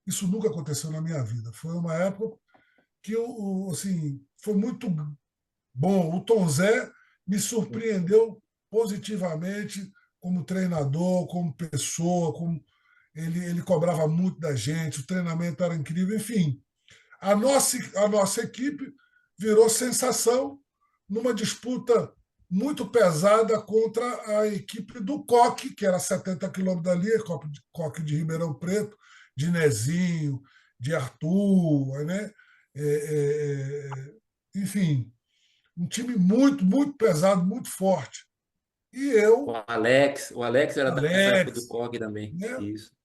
Isso nunca aconteceu na minha vida. Foi uma época que assim, foi muito bom. O Tom Zé me surpreendeu positivamente como treinador, como pessoa, como ele cobrava muito da gente, o treinamento era incrível, enfim. A nossa equipe virou sensação numa disputa muito pesada contra a equipe do Coque, que era 70 quilômetros dali, Coque de Ribeirão Preto, de Nezinho, de Arthur, né? Enfim, um time muito, muito pesado, muito forte. E eu... O Alex era dessa época do Coque também. Né? Isso.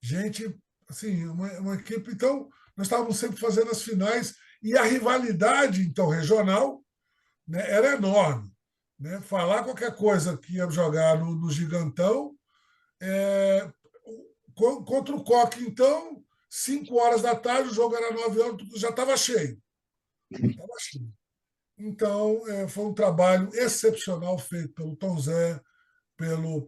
Gente, assim, uma equipe... Então, nós estávamos sempre fazendo as finais e a rivalidade, então, regional, né, era enorme. Né? Falar qualquer coisa que ia jogar no Gigantão, contra o Coque, então, 5 horas da tarde, o jogo era 9 horas, já estava cheio. Então, foi um trabalho excepcional feito pelo Tom Zé, pelo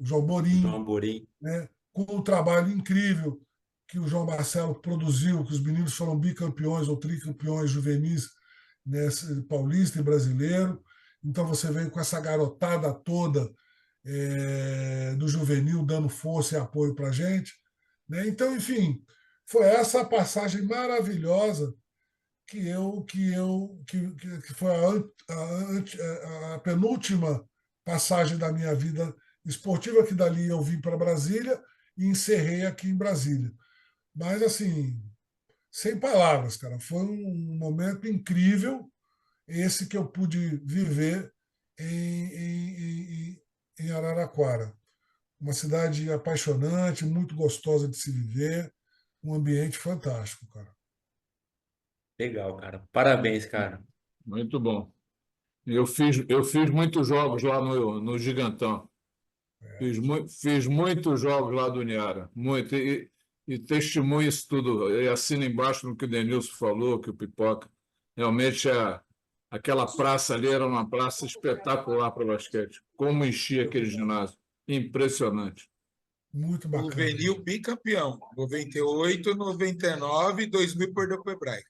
João Borim, né? Com um trabalho incrível que o João Marcelo produziu, que os meninos foram bicampeões ou tricampeões juvenis, né, paulista e brasileiro. Então, você vem com essa garotada toda do juvenil dando força e apoio para a gente. Né? Então, enfim, foi essa passagem maravilhosa que foi a penúltima passagem da minha vida esportiva, que dali eu vim para Brasília e encerrei aqui em Brasília. Mas, assim, sem palavras, cara, foi um momento incrível esse que eu pude viver em Araraquara. Uma cidade apaixonante, muito gostosa de se viver, um ambiente fantástico, cara. Legal, cara. Parabéns, cara. Muito bom. Eu fiz muitos jogos lá no Gigantão. Fiz muitos jogos lá do Uniara. Muito. E testemunho isso tudo. E assina embaixo no que o Denilson falou, que o Pipoca. Realmente aquela praça ali era uma praça espetacular para o basquete. como enchia aquele ginásio. Impressionante. Muito bacana. Juvenil bicampeão. 98, 99 e 2000 perdeu para o Hebraica.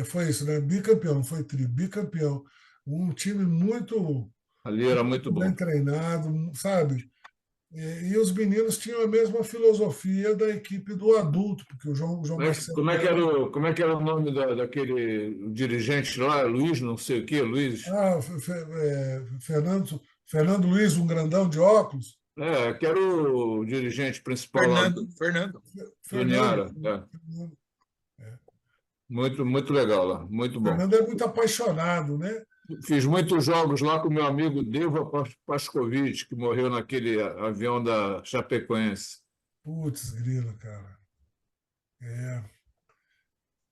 Foi isso, né? Bicampeão, foi tri, bicampeão. Um time muito Ali era muito bem bom. treinado, sabe? E os meninos tinham a mesma filosofia da equipe do adulto, porque o João Marcelo. Como é que era o nome daquele dirigente lá? Luiz, não sei o quê, Luiz. Fernando Luiz, um grandão de óculos. Que era o dirigente principal lá Fernando. do Uniara. Muito, muito legal lá, muito bom. Fernando é muito apaixonado, né? Fiz muitos jogos lá com meu amigo Deva Pascovitch, que morreu naquele avião da Chapecoense. Putz, grilo, cara.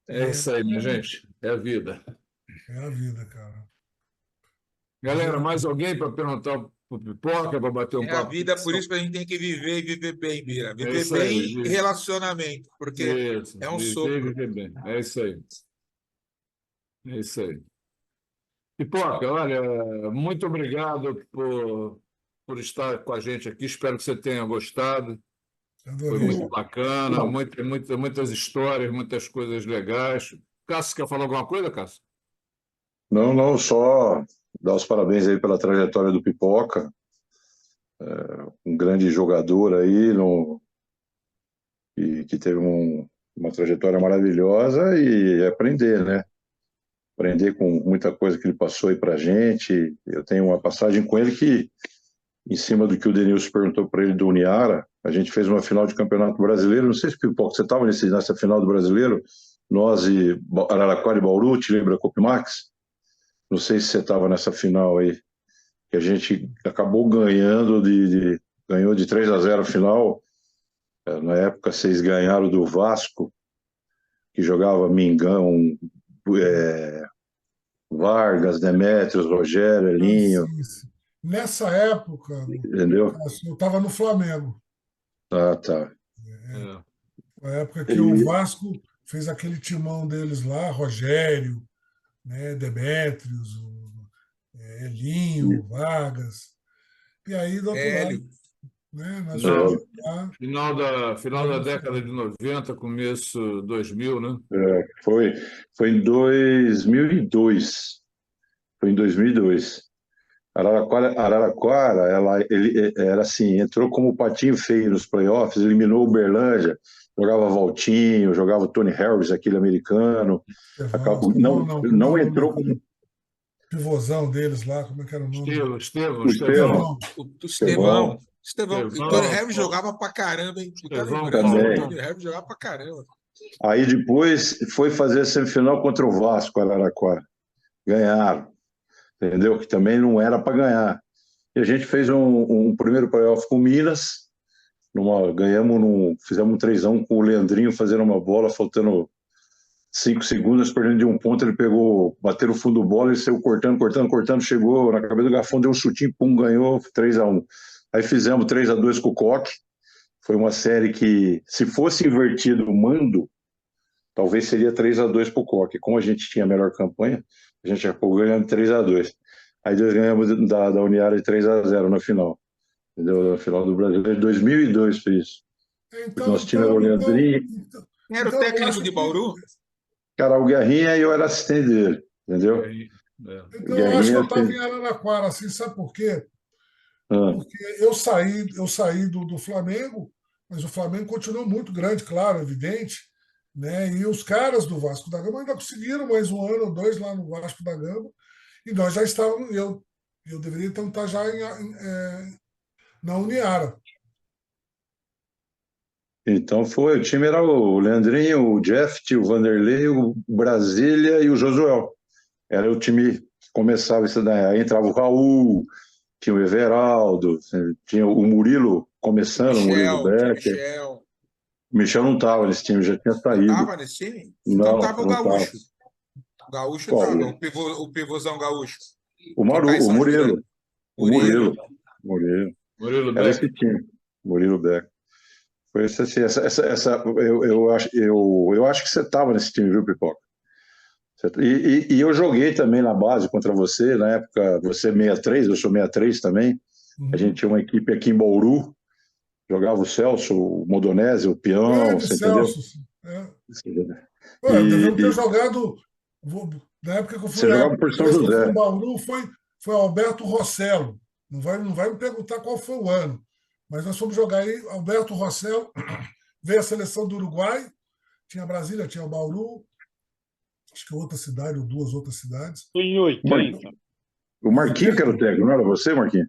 É isso aí, minha gente. É a vida. É a vida, cara. Galera, mais alguém para perguntar para o Pipoca, para bater um É a papo? vida, por isso que a gente tem que viver e viver bem, Bira. Viver isso aí, bem viver. e relacionamento, porque Isso, é um viver e sopro. viver bem. É isso aí. É isso aí. Pipoca, olha, muito obrigado por estar com a gente aqui. Espero que você tenha gostado. Foi muito bacana, muitas histórias, muitas coisas legais. Cássio, quer falar alguma coisa, Cássio? Não, só dar os parabéns aí pela trajetória do Pipoca. Um grande jogador aí, que teve uma trajetória maravilhosa e aprender, né? Aprender com muita coisa que ele passou aí pra gente. Eu tenho uma passagem com ele que, em cima do que o Denilson perguntou para ele do Uniara, a gente fez uma final de campeonato brasileiro. Não sei se, Pipoca, você estava nessa final do brasileiro, nós e Araraquara e Bauru, te lembra, Copimax? Não sei se você estava nessa final aí, que a gente acabou ganhando ganhou de 3-0 a final. Na época, vocês ganharam do Vasco, que jogava Mingão, Vargas, Demétrios, Rogério, Elinho. Sim. Nessa época, Entendeu? eu estava no Flamengo. Tá. Na época que o Vasco fez aquele timão deles lá, Rogério, né, Demétrios, Elinho, Vargas. E aí, do outro lado, né, nós jogamos lá. Final da década de 90, começo 2000, né? Foi em 2002. Foi em 2002. Araraquara, ele era assim, entrou como patinho feio nos playoffs, eliminou o Uberlândia, jogava Valtinho, jogava o Tony Harris, aquele americano. Não entrou como pivôzão deles lá, como é que era o nome? Estevão. O Tony Harris jogava pra caramba, hein? O Tony Harris jogava pra caramba. Aí depois foi fazer a semifinal contra o Vasco, Araraquara. Ganharam, entendeu? Que também não era para ganhar. E a gente fez um primeiro playoff com o Minas, fizemos um 3-1 com o Leandrinho fazendo uma bola, faltando 5 segundos, perdendo de um ponto, ele bateu no fundo do bola, ele saiu cortando, chegou na cabeça do garfão, deu um chutinho, pum, ganhou 3-1. Aí fizemos 3-2 com o Coque. Foi uma série que, se fosse invertido o mando, talvez seria 3-2 para o Coque. Como a gente tinha a melhor campanha, a gente acabou ganhando 3-2. Aí nós ganhamos da Uniara de 3-0 na final. Entendeu? Na final do Brasileiro, 2002 foi isso. Nosso time era o Leandrinho. Quem era o técnico de Bauru? Cara, o Guerrinha e eu era assistente dele, entendeu? Então, eu acho que eu estava em Araraquara, assim, sabe por quê? Porque eu saí do Flamengo, mas o Flamengo continuou muito grande, claro, evidente, né? E os caras do Vasco da Gama ainda conseguiram mais 1 ano ou 2 lá no Vasco da Gama, e nós já estávamos, eu deveria então estar já na Uniara. Então o time era o Leandrinho, o Jeff, o Vanderlei, o Brasília e o Josuel. Era o time que começava isso daí. Aí entrava o Raul, tinha o Everaldo, tinha o Murilo começando, o Murilo Becker. O Michel não estava nesse time, já tinha saído. Não estava nesse time? Então estava o Gaúcho. O Gaúcho estava, o pivôzão Gaúcho. O Murilo. Era esse time, Murilo Becker. Foi assim, eu acho que você estava nesse time, viu, Pipoca? E eu joguei também na base contra você, na época, você é 63, eu sou 63 também. A gente tinha uma equipe aqui em Bauru, jogava o Celso, o Modonese, o Peão, Grande você entendeu? Celso. Pô, devemos ter jogado. Na época que eu Você fui, jogava por São vez que eu fui José. em Bauru, foi Alberto Rossello. Não vai me perguntar qual foi o ano. Mas nós fomos jogar aí, Alberto Rossello, veio a seleção do Uruguai, tinha Brasília, tinha Bauru, acho que outra cidade, ou duas outras cidades. Foi em 80. O Marquinho que era o técnico, não era você, Marquinho?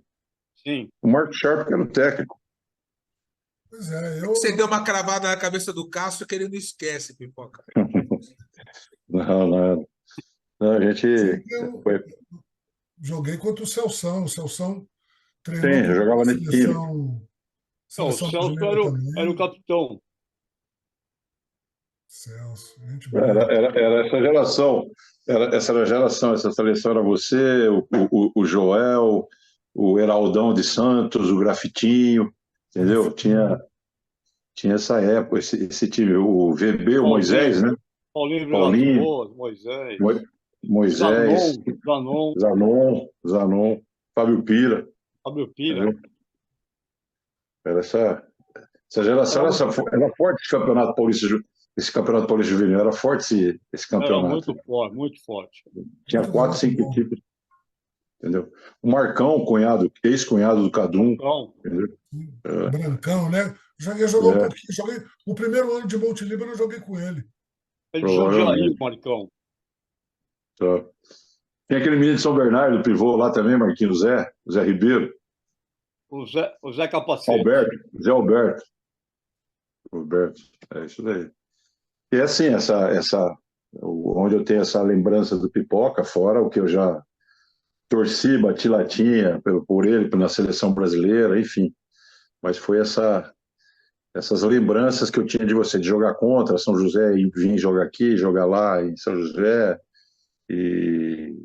Sim. O Marco Sharp que era o técnico. Pois é, Você deu uma cravada na cabeça do Cássio que ele não esquece, Pipoca. Não, a gente Eu foi. joguei contra o Celção. O Celção Sim, treinou eu jogava com a nesse time. seleção Não, o Celso Celso era o capitão. Celso, gente boa. Era essa geração. Essa seleção era você, o Joel, o Heraldão de Santos, o Grafitinho, entendeu? Tinha essa época, esse time, o VB, o Moisés, né? Paulinho, Moisés. Moisés, Zanon, Fábio Pira. Entendeu? Era essa geração, era forte esse campeonato paulista. Esse campeonato paulista juvenil era forte esse campeonato. Era muito forte. Tinha 4, 5 equipes. Entendeu? O Marcão, ex-cunhado do Cadum. Entendeu? Brancão, né? Jogou um pouquinho. O primeiro ano de Monte-Líbano eu joguei com ele. Ele de Jundiaí, Marcão. Tá. Tem aquele menino de São Bernardo, o pivô lá também, Marquinhos Zé Ribeiro. O Zé Capacete. Zé Alberto. É isso daí. E assim, onde eu tenho essa lembrança do Pipoca, fora o que eu já torci, bati latinha por ele, na seleção brasileira, enfim. Mas foi essas lembranças que eu tinha de você, de jogar contra São José e vir jogar aqui, jogar lá em São José. E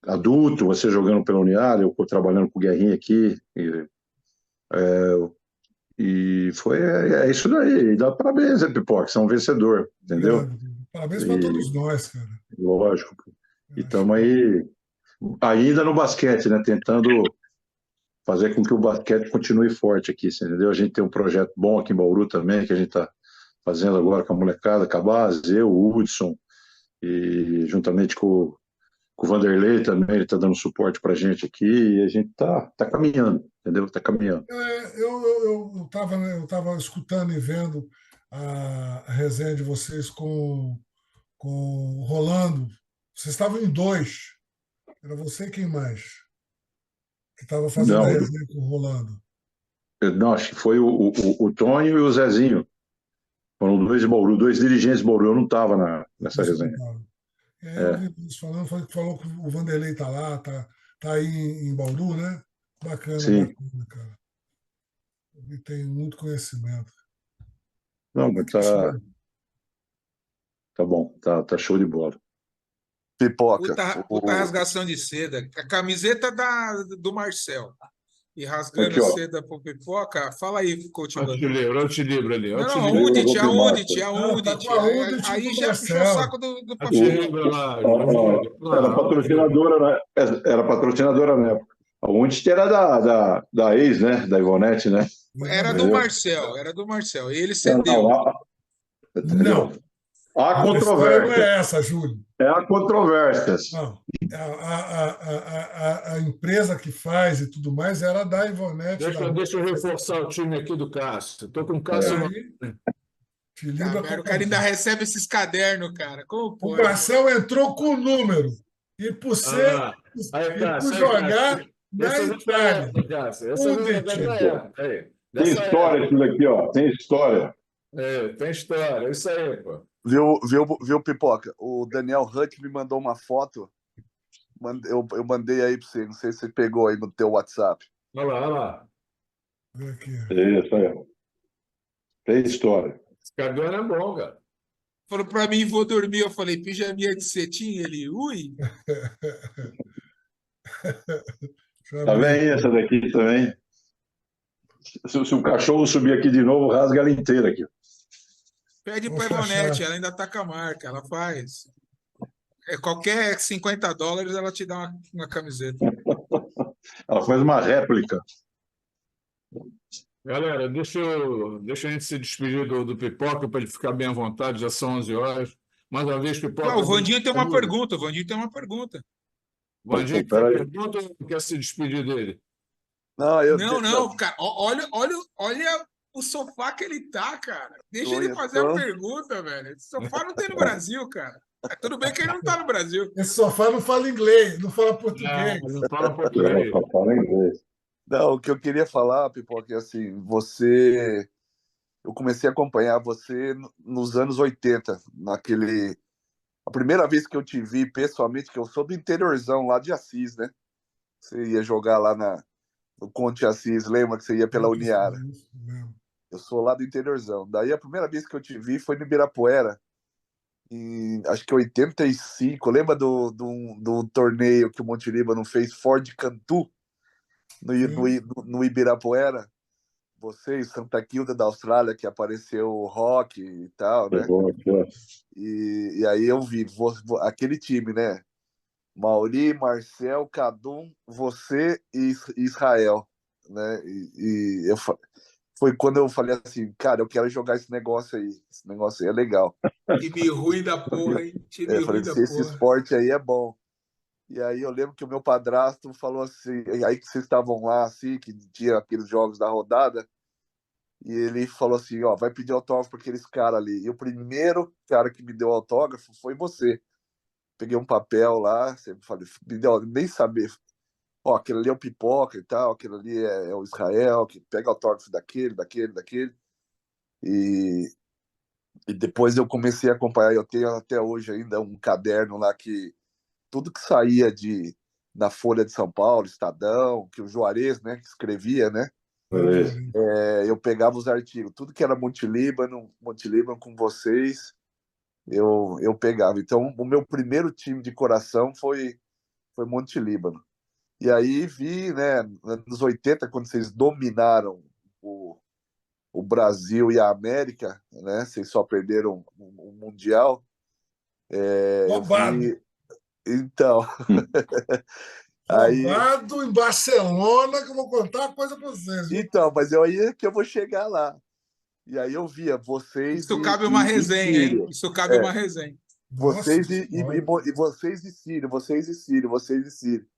adulto, você jogando pela Uniária, eu trabalhando com o Guerrinha aqui. E é isso daí. E dá parabéns, Pipoca, você é um vencedor, entendeu? Obrigado. Parabéns para todos nós, cara. Lógico. E estamos aí, ainda no basquete, né? Tentando fazer com que o basquete continue forte aqui, entendeu? A gente tem um projeto bom aqui em Bauru também, que a gente está fazendo agora com a molecada, com a base, eu, o Hudson, e juntamente com o Vanderlei também, ele está dando suporte para a gente aqui, e a gente tá caminhando, entendeu? Está caminhando. Eu tava escutando e vendo a resenha de vocês com o Rolando. Vocês estavam em 2. Era você e quem mais? Que estava fazendo a resenha com o Rolando. Não, acho que foi o Tonho e o Zezinho. Foram 2 de Bauru, 2 dirigentes de Bauru. Eu não estava nessa resenha. Eu vi eles falou que o Vanderlei está lá, tá aí em Bauru, né? Bacana, cara. Ele tem muito conhecimento. Não, mas tá bom, tá show de bola. Pipoca. Puta rasgação de seda. A camiseta do Marcel. E rasgando aqui, seda pro Pipoca. Fala aí, coach. Olha o livro ali. Não, a Undit. Aí já puxou o saco do Pacheco. Era patrocinadora na época. A Undit era da ex, né? Da Ivonete, né? Era do Marcel. E ele cedeu. Não. Há controvérsia. controvérsia. Não é essa, Júlio. Há controvérsias. Não. A empresa que faz e tudo mais era da Ivonete. Deixa eu reforçar o time aqui do Cássio. Estou com o Cássio. O cara ainda recebe esses cadernos, cara. Como pode? O Marcel entrou com o número. E por ser. por jogar na Itália. Tem história isso daqui, ó. Tem história. Tem história. É isso aí, pô. Viu, Pipoca? O Daniel Huck me mandou uma foto. Eu mandei aí para você. Não sei se você pegou aí no teu WhatsApp. Olha lá. Isso aí. Tem história. Esse cabelo é bom, cara. Falou para mim, vou dormir. Eu falei, pijaminha de cetim? Ele, ui. Tá bem essa daqui também. Se o cachorro subir aqui de novo, rasga ela inteira aqui. Pede para a Ivonete, ela ainda tá com a marca, ela faz. qualquer $50 ela te dá uma camiseta. Ela faz uma réplica. Galera, deixa a gente se despedir do Pipoca para ele ficar bem à vontade, já são 11 horas. Mais uma vez, Pipoca. O Vandinho tem uma pergunta. O Vandinho tem uma pergunta. Vandinho, quer pergunta ou quer se despedir dele? Não, cara. Olha o sofá que ele tá, cara. Deixa ele fazer a pergunta, velho. Esse sofá não tem no Brasil, cara. Tudo bem que ele não tá no Brasil. Esse sofá não fala inglês, não fala português. Não fala português. Só fala inglês. Não, o que eu queria falar, Pipoca, é assim, eu comecei a acompanhar você nos anos 80, a primeira vez que eu te vi pessoalmente, que eu sou do interiorzão lá de Assis, né? Você ia jogar lá no Conte Assis, lembra que você ia pela Uniara? Eu sou lá do interiorzão. Daí a primeira vez que eu te vi foi no Ibirapuera, acho que 85. Lembra do torneio que o Monte Líbano fez, Ford Cantu, no Ibirapuera? Você e Santa Kilda da Austrália, que apareceu o Rock e tal, né? E aí eu vi aquele time, né? Mauri, Marcel, Kadum, você e Israel, né? Foi quando eu falei assim, cara, eu quero jogar esse negócio aí é legal. Time ruim da porra, hein? Time ruim da porra. Esse esporte aí é bom. E aí eu lembro que o meu padrasto falou assim, aí que vocês estavam lá, assim, que tinha aqueles jogos da rodada, e ele falou assim, ó, vai pedir autógrafo para aqueles caras ali. E o primeiro cara que me deu autógrafo foi você. Peguei um papel lá, você falei, me deu, nem saber. Ó, aquele ali é o Pipoca e tal, aquele ali é o Israel, que pega autógrafo daquele. E depois eu comecei a acompanhar, eu tenho até hoje ainda um caderno lá que tudo que saía na Folha de São Paulo, Estadão, que o Juarez, né, que escrevia, né? Eu pegava os artigos, tudo que era Monte Líbano com vocês, eu pegava. Então, o meu primeiro time de coração foi Monte Líbano. E aí vi, né, nos 80, quando vocês dominaram o Brasil e a América, né, vocês só perderam o Mundial. Então... Roubado em Barcelona, que eu vou contar uma coisa para vocês. Viu? Então, mas aí que eu vou chegar lá. E aí eu via vocês. Isso cabe uma resenha, hein? Isso cabe uma resenha. Vocês e Sírio.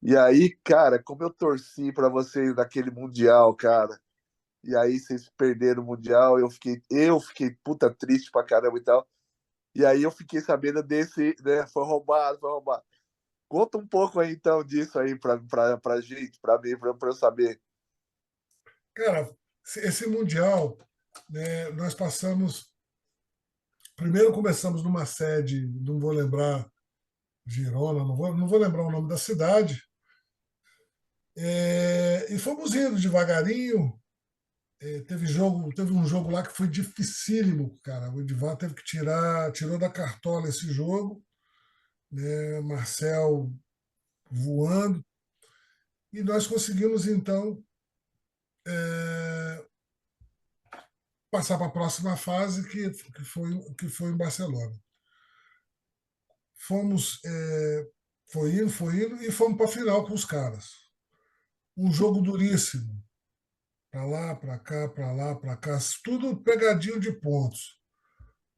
E aí, cara, como eu torci para vocês naquele Mundial, cara. E aí vocês perderam o Mundial, eu fiquei puta triste pra caramba e tal. E aí eu fiquei sabendo desse, né? Foi roubado. Conta um pouco aí, então, disso aí pra gente, pra mim, pra eu saber. Cara, esse Mundial, né, nós passamos... Primeiro começamos numa sede, não vou lembrar, Girona, não vou lembrar o nome da cidade, e fomos indo devagarinho. Teve um jogo lá que foi dificílimo, cara. O Edivar teve que tirou da cartola esse jogo, né? Marcel voando, e nós conseguimos então passar para a próxima fase, que foi em Barcelona. Foi indo e fomos para a final com os caras. Um jogo duríssimo, para lá, para cá, tudo pegadinho de pontos.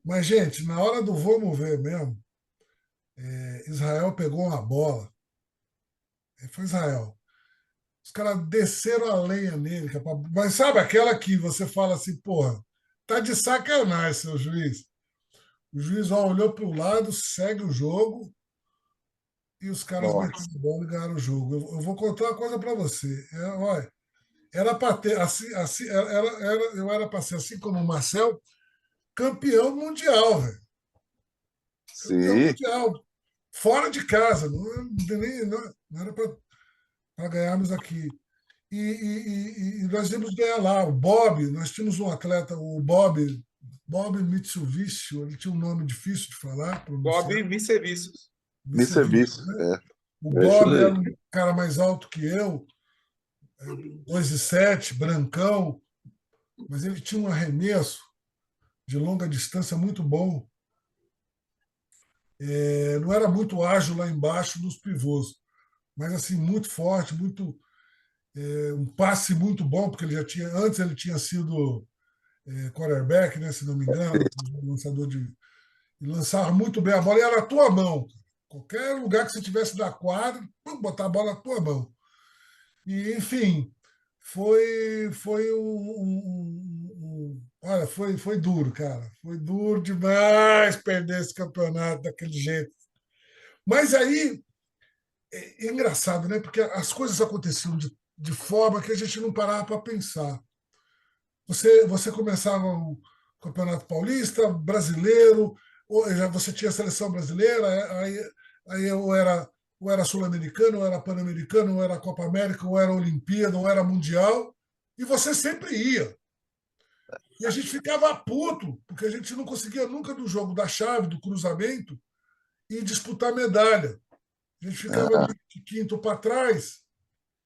Mas, gente, na hora do vamos ver mesmo, Israel pegou uma bola. Foi Israel. Os caras desceram a lenha nele. Mas sabe aquela que você fala assim, porra, tá de sacanagem, seu juiz. O juiz olhou para o lado, segue o jogo, e os caras meteram a bola e ganharam o jogo. Eu vou contar uma coisa para você. Olha, era para ter, eu era para ser, assim como o Marcel, campeão mundial, velho. Campeão mundial. Fora de casa. Não era para ganharmos aqui. E nós íamos ganhar lá. O Bob, nós tínhamos um atleta, o Bob Mitsubishi, ele tinha um nome difícil de falar. Bob Mitsubishi. Né? O Bob era um cara mais alto que eu, 2,7, brancão, mas ele tinha um arremesso de longa distância muito bom. Não era muito ágil lá embaixo nos pivôs, mas assim muito forte, um passe muito bom, porque antes ele tinha sido quarterback, né, se não me engano, lançador e lançava muito bem a bola e era na tua mão. Qualquer lugar que você tivesse da quadra, botar a bola na tua mão. E, enfim, olha, foi duro, cara. Foi duro demais perder esse campeonato daquele jeito. Mas aí é engraçado, né? Porque as coisas aconteciam de forma que a gente não parava para pensar. Você começava o Campeonato Paulista, brasileiro, você tinha a seleção brasileira, aí ou era sul-americano, ou era pan-americano, ou era Copa América, ou era Olimpíada, ou era Mundial, e você sempre ia. E a gente ficava puto, porque a gente não conseguia nunca do jogo da chave, do cruzamento, e disputar medalha. A gente ficava Ah, de quinto para trás,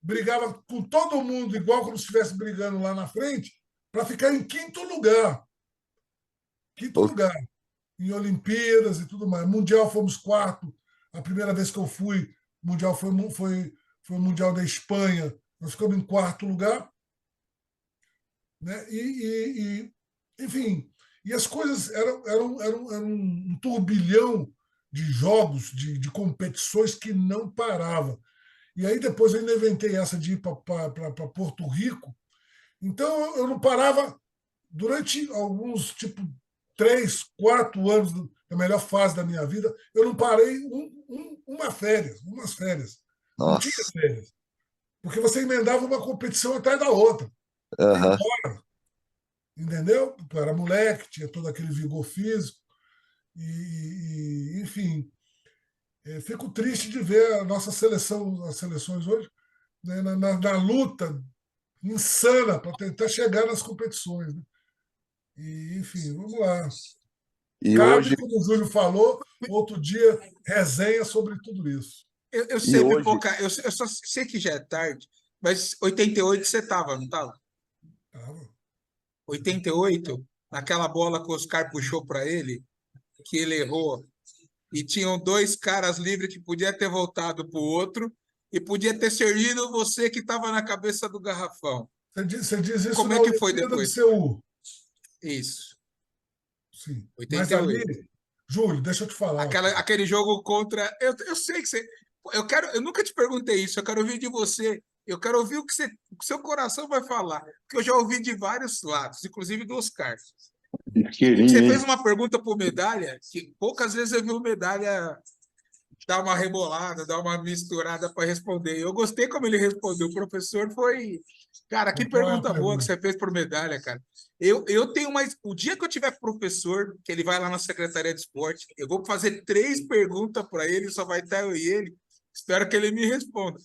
brigava com todo mundo, igual como se estivesse brigando lá na frente, para ficar em quinto lugar. Quinto pô, lugar. Em Olimpíadas e tudo mais. Mundial fomos quarto. A primeira vez que eu fui, Mundial foi o Mundial da Espanha. Nós ficamos em quarto lugar. Né? Enfim, e as coisas eram um turbilhão de jogos, de competições que não parava. E aí depois eu ainda inventei essa de ir para Porto Rico. Então eu não parava durante alguns, tipo, 3, 4 anos da melhor fase da minha vida, eu não parei umas férias. Não tinha nossa. férias. Porque você emendava uma competição atrás da outra. Aham. Entendeu? Eu era moleque, tinha todo aquele vigor físico. Enfim, fico triste de ver a nossa seleção, as seleções hoje, né, na luta insana para tentar chegar nas competições. Né? Enfim, vamos lá. E Cabe, hoje, como o Júlio falou, outro dia, resenha sobre tudo isso. Eu e sei, hoje, Pipoca, eu só sei que já é tarde, mas 88 você estava, não estava? Tava. 88, naquela bola que o Oscar puxou para ele, que ele errou, e tinham dois caras livres que podia ter voltado para o outro e podia ter servido você que estava na cabeça do garrafão. Você diz isso Como na é que foi Olimpíada de depois? Seul. Isso, Sim. Mas ali, 88. Júlio, deixa eu te falar. Aquele jogo contra. Eu sei que você. Eu nunca te perguntei isso, eu quero ouvir de você. Eu quero ouvir o que o seu coração vai falar. Porque eu já ouvi de vários lados, inclusive do Oscar. Você Queria, fez hein? uma pergunta para o Medalha, que poucas vezes eu vi o Medalha dar uma rebolada, dar uma misturada para responder. Eu gostei como ele respondeu. O professor foi. Cara, que Qual é a pergunta boa que pergunta? você fez por medalha, cara. Eu tenho mais. O dia que eu tiver professor, que ele vai lá na Secretaria de Esporte, eu vou fazer 3 perguntas para ele, só vai estar eu e ele. Espero que ele me responda.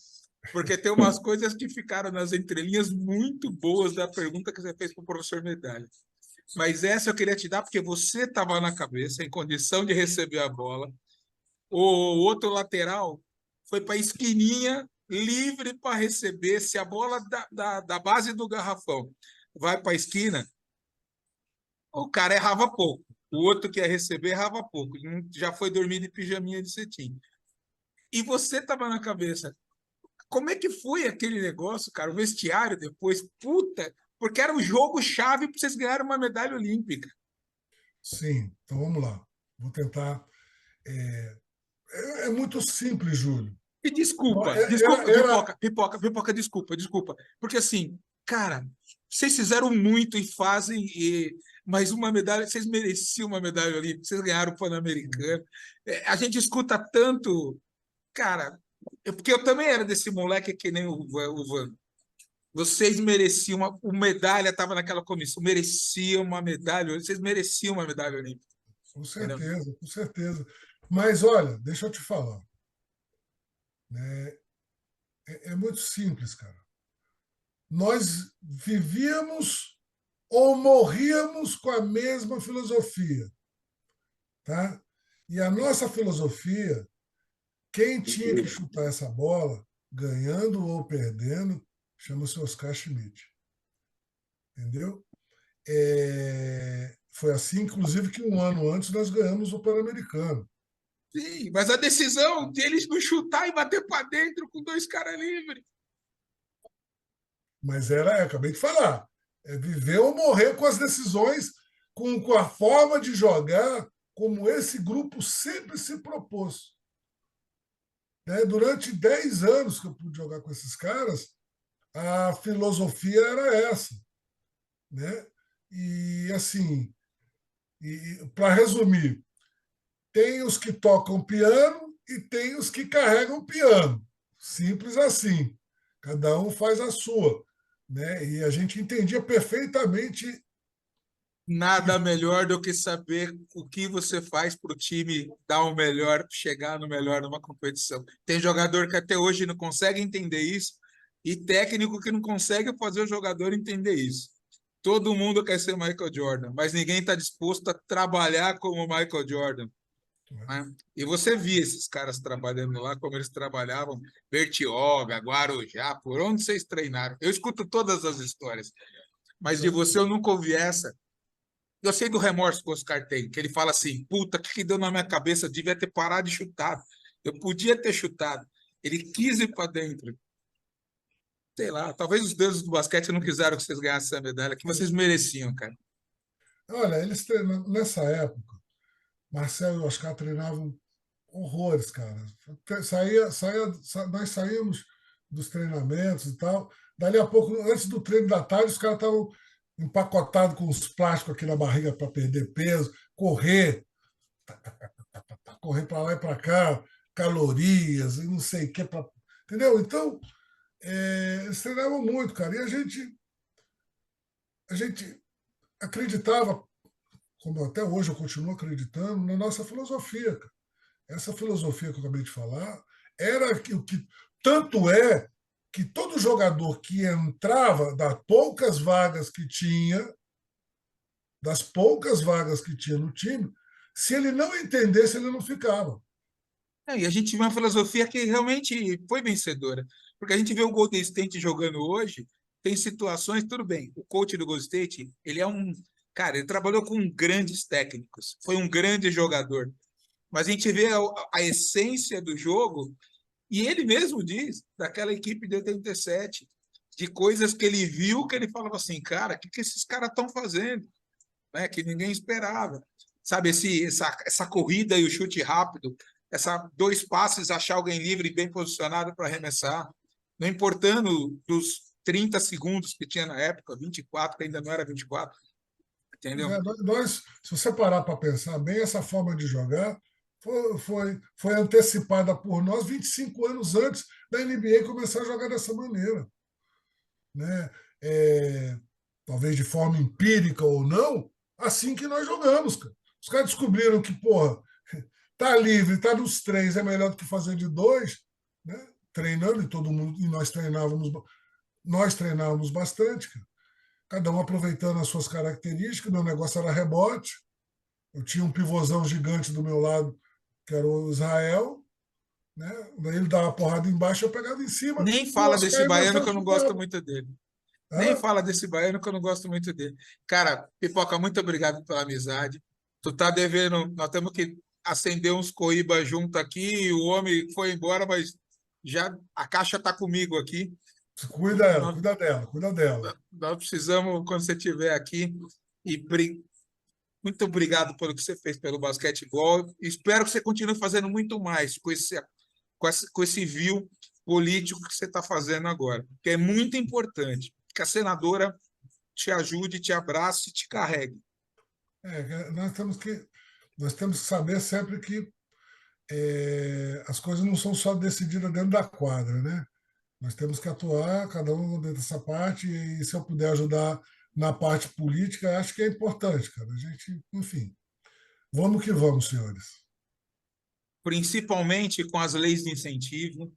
Porque tem umas coisas que ficaram nas entrelinhas muito boas da pergunta que você fez para o professor Medalha. Mas essa eu queria te dar porque você estava na cabeça, em condição de receber a bola. O outro lateral foi para a esquininha, livre para receber. Se a bola da base do garrafão vai para a esquina, o cara errava pouco. O outro que ia receber errava pouco. Já foi dormir de pijaminha de cetim. E você estava na cabeça. Como é que foi aquele negócio, cara? O vestiário depois, puta, porque era um jogo-chave para vocês ganharem uma medalha olímpica. Sim, então vamos lá. Vou tentar. É muito simples, Júlio. E desculpa, Era, desculpa, era, pipoca, desculpa. Porque assim, cara, vocês fizeram muito e fazem, mas uma medalha, vocês mereciam uma medalha olímpica, vocês ganharam o Pan-Americano. A gente escuta tanto, cara, porque eu também era desse moleque que nem o Van. Vocês mereciam o medalha, estava naquela comissão, mereciam uma medalha, vocês mereciam uma medalha olímpica. com Entendeu? certeza, com certeza. Mas olha, deixa eu te falar. Né? É muito simples, cara. Nós vivíamos ou morríamos com a mesma filosofia. Tá? E a nossa filosofia, quem tinha que chutar essa bola, ganhando ou perdendo, chama-se Oscar Schmidt. Entendeu? Foi assim, inclusive, que um ano antes nós ganhamos o Pan-Americano. Sim, mas a decisão deles não chutar e bater para dentro com 2 caras livres. Mas acabei de falar, é viver ou morrer com as decisões, com a forma de jogar, como esse grupo sempre se propôs. Né? Durante 10 anos que eu pude jogar com esses caras, a filosofia era essa. Né? E, assim, para resumir, tem os que tocam piano e tem os que carregam piano. Simples assim. Cada um faz a sua. Né? E a gente entendia perfeitamente. Nada melhor do que saber o que você faz para o time dar o melhor, chegar no melhor numa competição. Tem jogador que até hoje não consegue entender isso e técnico que não consegue fazer o jogador entender isso. Todo mundo quer ser Michael Jordan, mas ninguém está disposto a trabalhar como Michael Jordan. Né? E você via esses caras trabalhando lá, como eles trabalhavam, Bertioga, Guarujá, por onde vocês treinaram. Eu escuto todas as histórias, mas de você eu nunca ouvi essa. Eu sei do remorso que o Oscar tem, que ele fala assim, puta, o que deu na minha cabeça? Eu devia ter parado de chutar. Eu podia ter chutado. Ele quis ir para dentro. Sei lá, talvez os deuses do basquete não quiseram que vocês ganhassem a medalha, que vocês mereciam, cara. Olha, eles treinam, nessa época, Marcelo e Oscar treinavam horrores, cara. Nós saímos dos treinamentos e tal. Dali a pouco, antes do treino da tarde, os caras estavam empacotados com os plásticos aqui na barriga para perder peso, correr para lá e para cá, calorias e não sei o que. Entendeu? Então, eles treinavam muito, cara. E a gente acreditava, como até hoje eu continuo acreditando, na nossa filosofia. Cara. Essa filosofia que eu acabei de falar era o que. Tanto é que todo jogador que entrava das poucas vagas que tinha no time, se ele não entendesse, ele não ficava. E a gente viu uma filosofia que realmente foi vencedora. Porque a gente vê o Golden State jogando hoje, tem situações, tudo bem, o coach do Golden State, ele é um... Cara, ele trabalhou com grandes técnicos, foi um grande jogador. Mas a gente vê a essência do jogo, e ele mesmo diz, daquela equipe de 87, de coisas que ele viu, que ele falava assim, cara, o que esses caras estão fazendo? Né? Que ninguém esperava. Sabe, essa corrida e o chute rápido, 2 passes, achar alguém livre e bem posicionado para arremessar, não importando dos 30 segundos que tinha na época, 24, que ainda não era 24, entendeu? Se você parar para pensar bem, essa forma de jogar foi antecipada por nós 25 anos antes da NBA começar a jogar dessa maneira. Né? Talvez de forma empírica ou não, assim que nós jogamos. Cara. Os caras descobriram que, porra, tá livre, tá nos 3, é melhor do que fazer de 2, né? Treinando, e todo mundo, e nós treinávamos bastante, cara. Cada um aproveitando as suas características, meu negócio era rebote, eu tinha um pivôzão gigante do meu lado, que era o Israel, né? Daí ele dava uma porrada embaixo, eu pegava em cima. Nem fala desse baiano que eu não gosto muito dele. Nem fala desse baiano que eu não gosto muito dele. Cara, Pipoca, muito obrigado pela amizade. Tu tá devendo, nós temos que acender uns coíba junto aqui, o homem foi embora, mas já a caixa tá comigo aqui. Cuida dela. Nós precisamos, quando você estiver aqui, e muito obrigado pelo que você fez pelo basquetebol. Espero que você continue fazendo muito mais com esse view político que você está fazendo agora, que é muito importante. Que a senadora te ajude, te abrace e te carregue. Nós temos que saber sempre que as coisas não são só decididas dentro da quadra, né? Nós temos que atuar, cada um dentro dessa parte, e se eu puder ajudar na parte política, acho que é importante, cara. A gente, enfim, vamos que vamos, senhores. Principalmente com as leis de incentivo,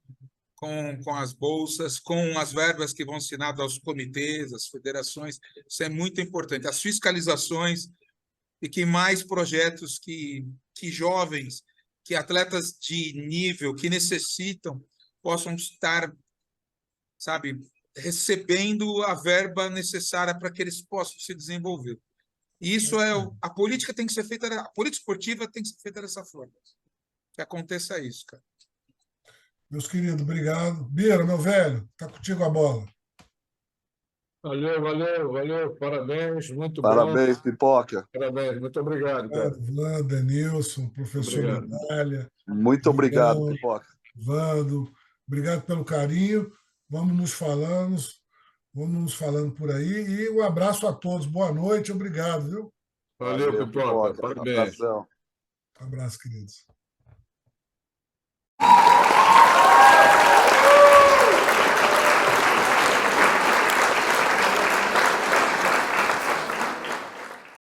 com as bolsas, com as verbas que vão destinadas aos comitês, às federações, isso é muito importante. As fiscalizações e que mais projetos que jovens, que atletas de nível, que necessitam, possam estar, sabe, recebendo a verba necessária para que eles possam se desenvolver. E isso a política tem que ser feita, a política esportiva tem que ser feita dessa forma. que aconteça isso, cara. Meus queridos, obrigado. Bira, meu velho, tá contigo a bola. Valeu, valeu, valeu. Parabéns, muito bom. Parabéns, Pipoca. Parabéns, muito obrigado, cara. Obrigado, Wanda, Nilson, professor Obrigado. Medalha, Muito obrigado, João, Pipoca. Vando. Obrigado pelo carinho. Vamos nos falando por aí. E um abraço a todos. Boa noite, obrigado, viu? Valeu, Pipoca. Parabéns. Abração. Um abraço, queridos.